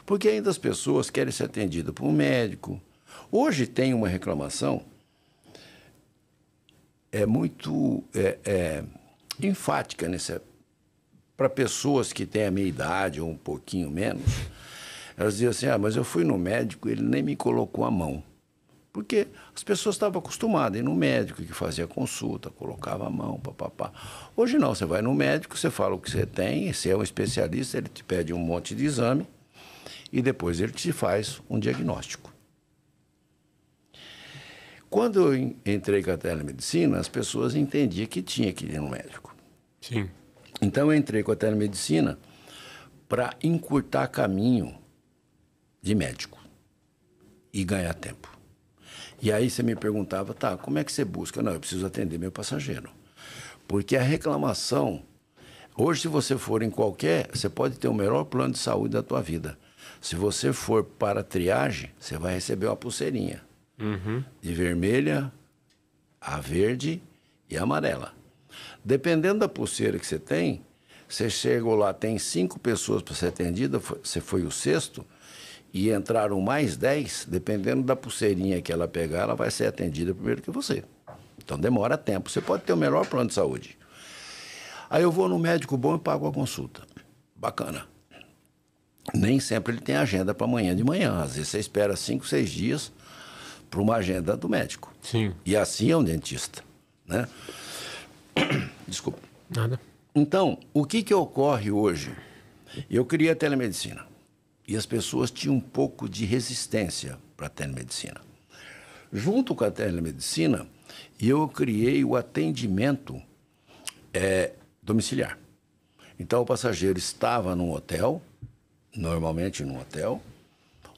Porque ainda as pessoas querem ser atendidas por um médico. Hoje tem uma reclamação muito enfática para pessoas que têm a minha idade ou um pouquinho menos. Elas diziam assim, mas eu fui no médico, ele nem me colocou a mão. Porque as pessoas estavam acostumadas a ir no médico que fazia consulta, colocava a mão, papapá. Hoje não, você vai no médico, você fala o que você tem, você é um especialista, ele te pede um monte de exame e depois ele te faz um diagnóstico. Quando eu entrei com a telemedicina, as pessoas entendiam que tinha que ir no médico.
Sim.
Então, eu entrei com a telemedicina para encurtar caminho de médico e ganhar tempo. E aí você me perguntava, tá, como é que você busca? Não, eu preciso atender meu passageiro. Porque a reclamação... Hoje, se você for em qualquer... Você pode ter o melhor plano de saúde da tua vida. Se você for para a triagem, você vai receber uma pulseirinha. De vermelha, a verde e a amarela. Dependendo da pulseira que você tem, você chegou lá, tem 5 pessoas para ser atendida, você foi o sexto, e entraram mais 10, dependendo da pulseirinha que ela pegar, ela vai ser atendida primeiro que você. Então demora tempo. Você pode ter o melhor plano de saúde. Aí eu vou no médico bom e pago a consulta. Bacana. Nem sempre ele tem agenda para amanhã de manhã. Às vezes você espera 5, 6 dias para uma agenda do médico.
Sim.
E assim é um dentista, né? Desculpa.
Nada.
Então, o que ocorre hoje? Eu criei a telemedicina e as pessoas tinham um pouco de resistência para a telemedicina. Junto com a telemedicina, eu criei o atendimento domiciliar. Então, o passageiro estava num hotel, normalmente num hotel,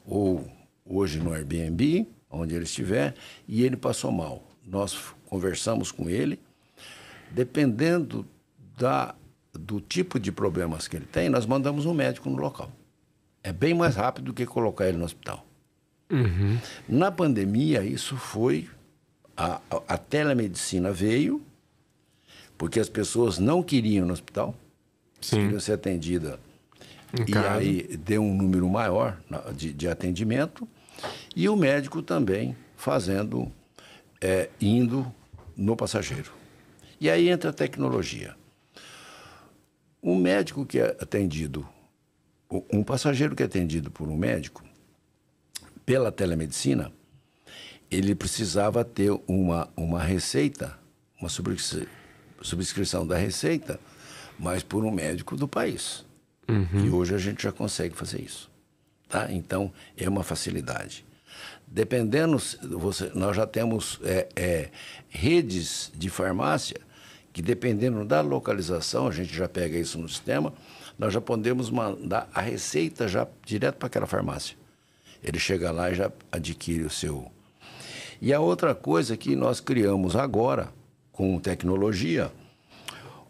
ou hoje no Airbnb, onde ele estiver, e ele passou mal. Nós conversamos com ele, dependendo do tipo de problemas que ele tem, nós mandamos um médico no local. É bem mais rápido do que colocar ele no hospital. Na pandemia, isso foi... A telemedicina veio, porque as pessoas não queriam ir no hospital, queriam ser atendidas, e aí deu um número maior de atendimento, e o médico também fazendo, indo no passageiro. E aí entra a tecnologia. Um médico que é atendido, um passageiro que é atendido por um médico, pela telemedicina, ele precisava ter uma receita, uma subscrição da receita, mas por um médico do país. E hoje a gente já consegue fazer isso. Tá? Então, é uma facilidade. Dependendo, nós já temos redes de farmácia que, dependendo da localização, a gente já pega isso no sistema, nós já podemos mandar a receita já direto para aquela farmácia. Ele chega lá e já adquire o seu... E a outra coisa que nós criamos agora, com tecnologia,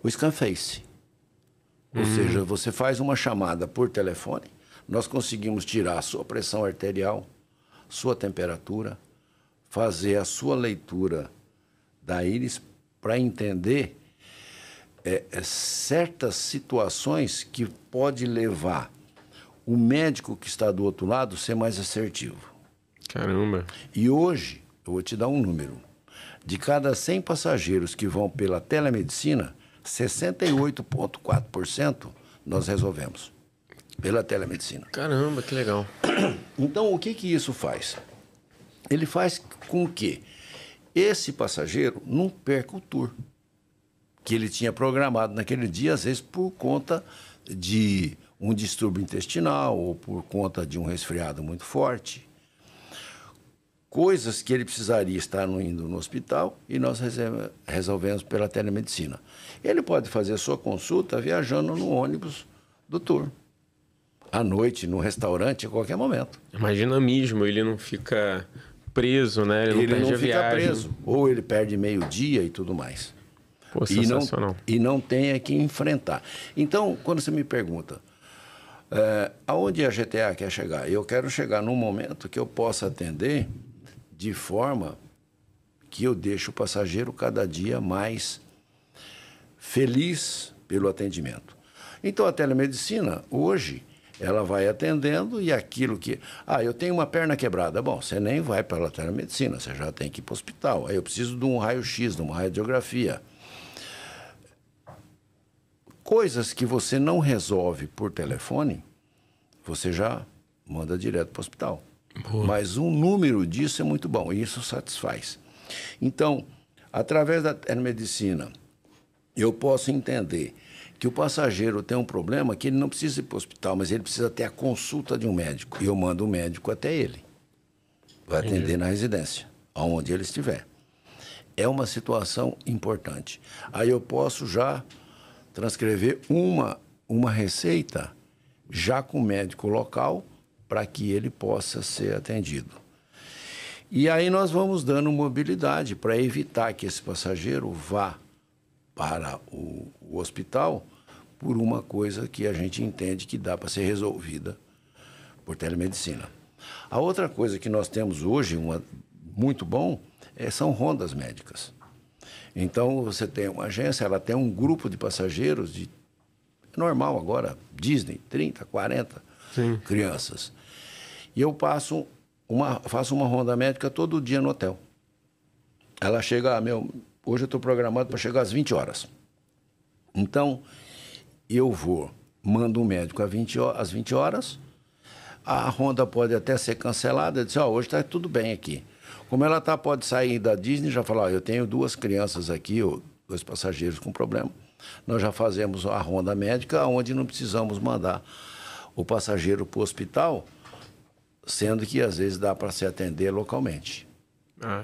o Scanface. Ou seja, você faz uma chamada por telefone, nós conseguimos tirar a sua pressão arterial, sua temperatura, fazer a sua leitura da íris para entender certas situações que pode levar o médico que está do outro lado a ser mais assertivo.
Caramba.
E hoje, eu vou te dar um número. De cada 100 passageiros que vão pela telemedicina, 68,4% nós resolvemos pela telemedicina.
Caramba, que legal.
Então, o que isso faz? Ele faz com que esse passageiro não perca o tour que ele tinha programado naquele dia, às vezes por conta de um distúrbio intestinal ou por conta de um resfriado muito forte. Coisas que ele precisaria estar indo no hospital e nós resolvemos pela telemedicina. Ele pode fazer a sua consulta viajando no ônibus do tour, à noite, no restaurante, a qualquer momento.
Imagina mesmo, ele não fica preso, né? Ele não perde a viagem.
Preso, ou ele perde meio-dia e tudo mais.
Pô, sensacional.
E não tem que enfrentar. Então, quando você me pergunta, aonde a GTA quer chegar? Eu quero chegar num momento que eu possa atender de forma que eu deixe o passageiro cada dia mais feliz pelo atendimento. Então, a telemedicina, hoje, ela vai atendendo e aquilo que... eu tenho uma perna quebrada. Bom, você nem vai para a telemedicina, você já tem que ir para o hospital. Aí eu preciso de um raio-x, de uma radiografia. Coisas que você não resolve por telefone, você já manda direto para o hospital. Boa. Mas um número disso é muito bom e isso satisfaz. Então, através da telemedicina, eu posso entender que o passageiro tem um problema que ele não precisa ir para o hospital, mas ele precisa ter a consulta de um médico. E eu mando um médico até ele. Vai atender na residência. aonde ele estiver. É uma situação importante. Aí eu posso já transcrever uma receita já com o médico local para que ele possa ser atendido. E aí nós vamos dando mobilidade para evitar que esse passageiro vá para o hospital por uma coisa que a gente entende que dá para ser resolvida por telemedicina. A outra coisa que nós temos hoje, muito bom, são rondas médicas. Então, você tem uma agência, ela tem um grupo de passageiros, normal agora, Disney, 30, 40
Sim.
crianças. E eu faço uma ronda médica todo dia no hotel. Ela chega, hoje eu estou programado para chegar às 20 horas. Então, eu mando um médico às 20 horas, a ronda pode até ser cancelada, eu disse, hoje está tudo bem aqui. Como ela pode sair da Disney, já falar, eu tenho 2 crianças aqui, ou 2 passageiros com problema. Nós já fazemos a ronda médica, onde não precisamos mandar o passageiro para o hospital, sendo que às vezes dá para se atender localmente.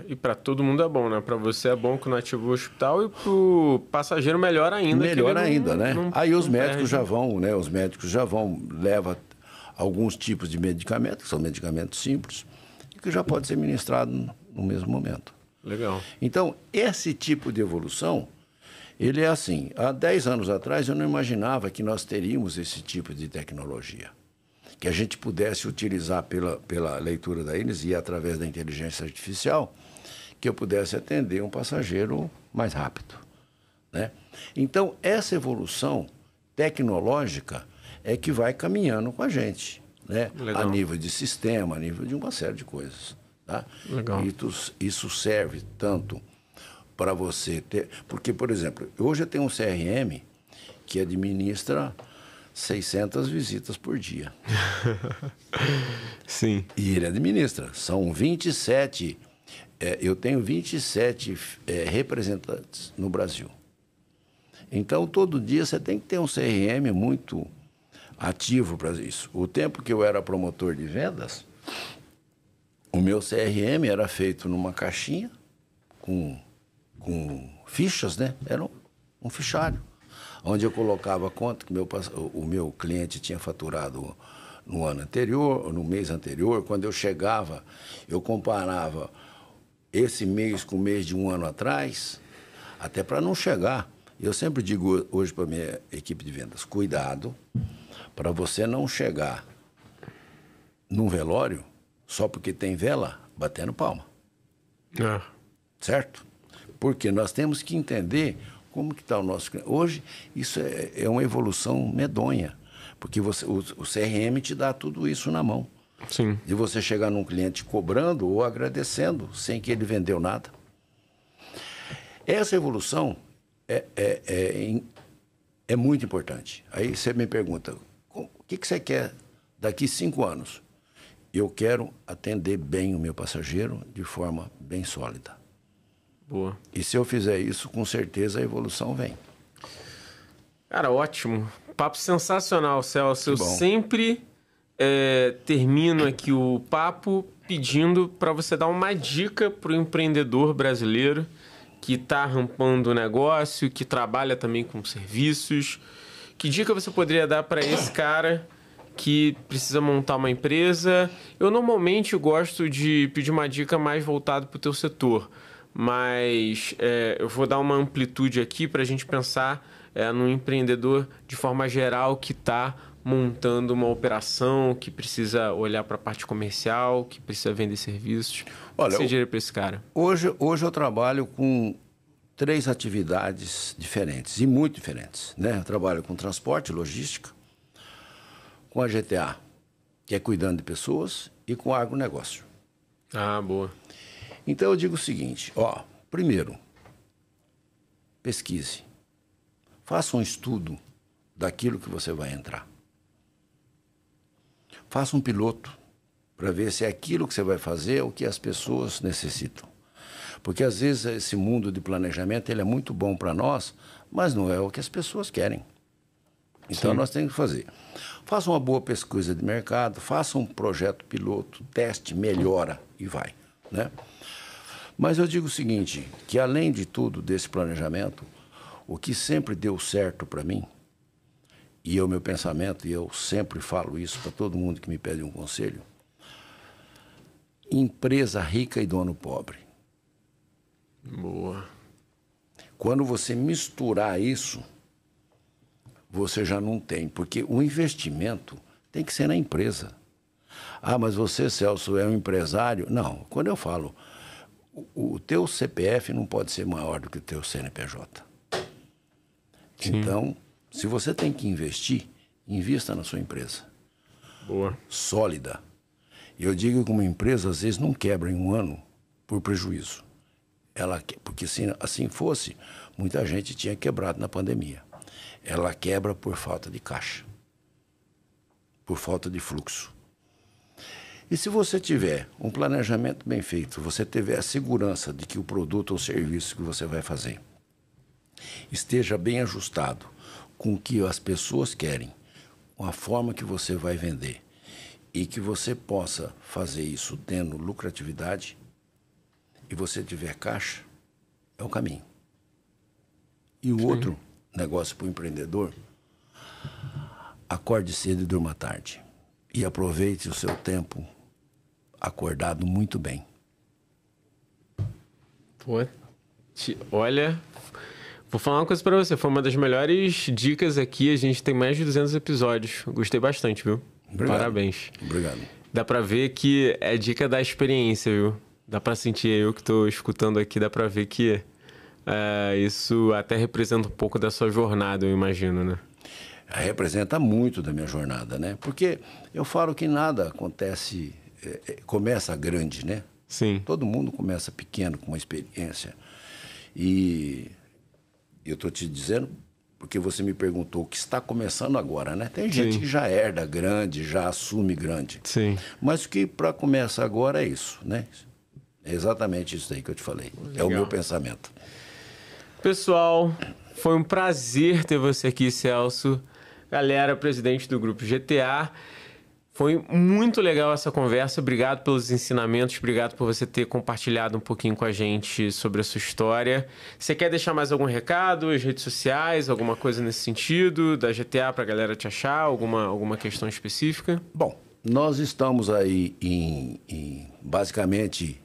E para todo mundo é bom, né? Para você é bom que não ativa o hospital e para o passageiro melhor ainda.
Melhor ainda, né? Aí os médicos já vão, né? Os médicos já vão, leva alguns tipos de medicamentos, que são medicamentos simples, e que já pode ser ministrado no mesmo momento.
Legal.
Então, esse tipo de evolução, ele é assim. Há 10 anos atrás, eu não imaginava que nós teríamos esse tipo de tecnologia. Que a gente pudesse utilizar pela leitura da íris e através da inteligência artificial, que eu pudesse atender um passageiro mais rápido, né? Então, essa evolução tecnológica é que vai caminhando com a gente, né? A nível de sistema, a nível de uma série de coisas. Tá?
Legal.
Isso serve tanto para você ter... Porque, por exemplo, hoje eu tenho um CRM que administra 600 visitas por dia.
Sim.
E ele administra. São 27... eu tenho 27 representantes no Brasil. Então, todo dia você tem que ter um CRM muito ativo para isso. O tempo que eu era promotor de vendas, o meu CRM era feito numa caixinha com fichas, né? Era um fichário, onde eu colocava quanto que o meu cliente tinha faturado no ano anterior, ou no mês anterior. Quando eu chegava, eu comparava esse mês com o mês de um ano atrás, até para não chegar. Eu sempre digo hoje para a minha equipe de vendas, cuidado para você não chegar num velório só porque tem vela batendo palma. Certo? Porque nós temos que entender como que está o nosso cliente. Hoje, isso é uma evolução medonha, porque o CRM te dá tudo isso na mão.
Sim.
De você chegar num cliente cobrando ou agradecendo, sem que ele vendeu nada. Essa evolução é muito importante. Aí você me pergunta, o que você quer daqui 5 anos? Eu quero atender bem o meu passageiro de forma bem sólida.
Boa.
E se eu fizer isso, com certeza a evolução vem.
Cara, ótimo. Papo sensacional, Celso. Eu
bom.
sempre termino aqui o papo pedindo para você dar uma dica para o empreendedor brasileiro que está rampando o negócio, que trabalha também com serviços. Que dica você poderia dar para esse cara que precisa montar uma empresa? Eu normalmente gosto de pedir uma dica mais voltada para o teu setor, mas eu vou dar uma amplitude aqui para a gente pensar num empreendedor de forma geral que está montando uma operação, que precisa olhar para a parte comercial, que precisa vender serviços.
Olha,
o que você diria para esse cara?
Hoje eu trabalho com 3 atividades diferentes, e muito diferentes, né? Eu trabalho com transporte, logística, com a GTA, que é cuidando de pessoas, e com agronegócio.
Ah, boa.
Então eu digo o seguinte, primeiro, pesquise. Faça um estudo daquilo que você vai entrar. Faça um piloto para ver se é aquilo que você vai fazer o que as pessoas necessitam. Porque às vezes esse mundo de planejamento ele é muito bom para nós, mas não é o que as pessoas querem. Então nós temos que fazer. Faça uma boa pesquisa de mercado, faça um projeto piloto, teste, melhora e vai, né? Mas eu digo o seguinte, que além de tudo, desse planejamento, o que sempre deu certo para mim, e é o meu pensamento, e eu sempre falo isso para todo mundo que me pede um conselho, empresa rica e dono pobre.
Boa.
Quando você misturar isso, você já não tem, porque o investimento tem que ser na empresa. Ah, mas você, Celso, é um empresário? Não, quando eu falo, o teu CPF não pode ser maior do que o teu CNPJ. Sim. Então, se você tem que investir, invista na sua empresa.
Boa.
Sólida. E eu digo que uma empresa, às vezes, não quebra em um ano por prejuízo. Porque se assim fosse, muita gente tinha quebrado na pandemia. Ela quebra por falta de caixa, por falta de fluxo. E se você tiver um planejamento bem feito, você tiver a segurança de que o produto ou serviço que você vai fazer esteja bem ajustado com o que as pessoas querem, com a forma que você vai vender, e que você possa fazer isso tendo lucratividade, e você tiver caixa, é o caminho. E o outro negócio para o empreendedor, acorde cedo e durma tarde. E aproveite o seu tempo acordado muito bem.
Pô, olha, vou falar uma coisa para você. Foi uma das melhores dicas aqui. A gente tem mais de 200 episódios. Gostei bastante, viu?
Obrigado.
Parabéns.
Obrigado.
Dá para ver que é dica da experiência, viu? Dá para sentir, eu que estou escutando aqui, dá para ver que isso até representa um pouco da sua jornada, eu imagino, né?
Representa muito da minha jornada, né? Porque eu falo que nada acontece, começa grande, né?
Sim.
Todo mundo começa pequeno, com uma experiência. E eu estou te dizendo, porque você me perguntou o que está começando agora, né? Tem gente que já herda grande, já assume grande.
Sim.
Mas o que para começar agora é isso, né? É exatamente isso aí que eu te falei. Legal. É o meu pensamento.
Pessoal, foi um prazer ter você aqui, Celso. Galera, presidente do Grupo GTA. Foi muito legal essa conversa. Obrigado pelos ensinamentos. Obrigado por você ter compartilhado um pouquinho com a gente sobre a sua história. Você quer deixar mais algum recado? As redes sociais? Alguma coisa nesse sentido? Da GTA para a galera te achar? Alguma questão específica?
Bom, nós estamos aí basicamente...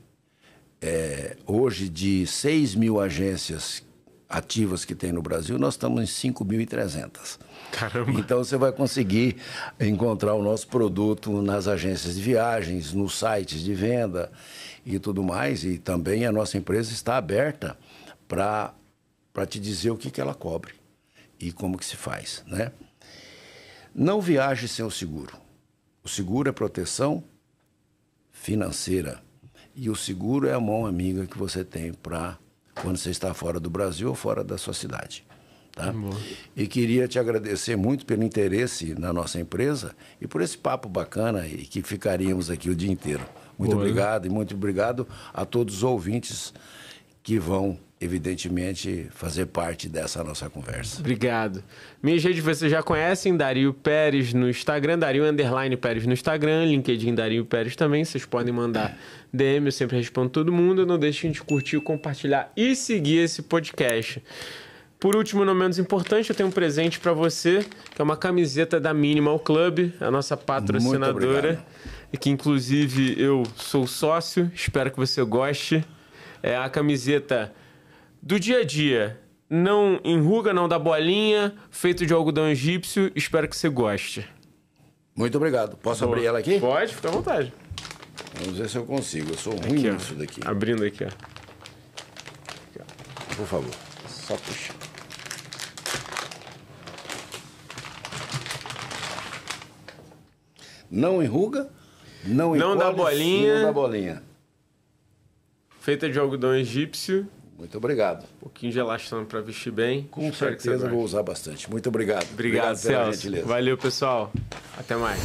hoje, de 6 mil agências ativas que tem no Brasil, nós estamos em 5.300.
Caramba!
Então, você vai conseguir encontrar o nosso produto nas agências de viagens, nos sites de venda e tudo mais. E também a nossa empresa está aberta para te dizer o que ela cobre e como que se faz, né? Não viaje sem o seguro. O seguro é proteção financeira. E o seguro é a mão amiga que você tem para quando você está fora do Brasil ou fora da sua cidade. Tá? E queria te agradecer muito pelo interesse na nossa empresa e por esse papo bacana e que ficaríamos aqui o dia inteiro. Muito obrigado e muito obrigado a todos os ouvintes que vão, evidentemente, fazer parte dessa nossa conversa.
Obrigado. Minhas redes vocês já conhecem, Dario Pérez no Instagram, Dario_Pérez no Instagram, LinkedIn Dario Pérez também, vocês podem mandar DM, eu sempre respondo todo mundo, não deixem de curtir, compartilhar e seguir esse podcast. Por último, não menos importante, eu tenho um presente para você, que é uma camiseta da Minimal Club, a nossa patrocinadora, e que inclusive eu sou sócio, espero que você goste. É a camiseta do dia a dia, não enruga, não dá bolinha, feito de algodão egípcio, espero que você goste.
Muito obrigado. Posso abrir ela aqui?
Pode, fica à vontade.
Vamos ver se eu consigo, eu sou ruim nisso daqui.
Abrindo aqui, ó.
Por favor, só puxa. Não enruga, não
dá bolinha.
Não dá bolinha.
Feita de algodão egípcio.
Muito obrigado.
Um pouquinho de elastano para vestir bem.
Com certeza vou usar bastante. Muito obrigado.
Obrigado, Celso. Valeu, pessoal. Até mais.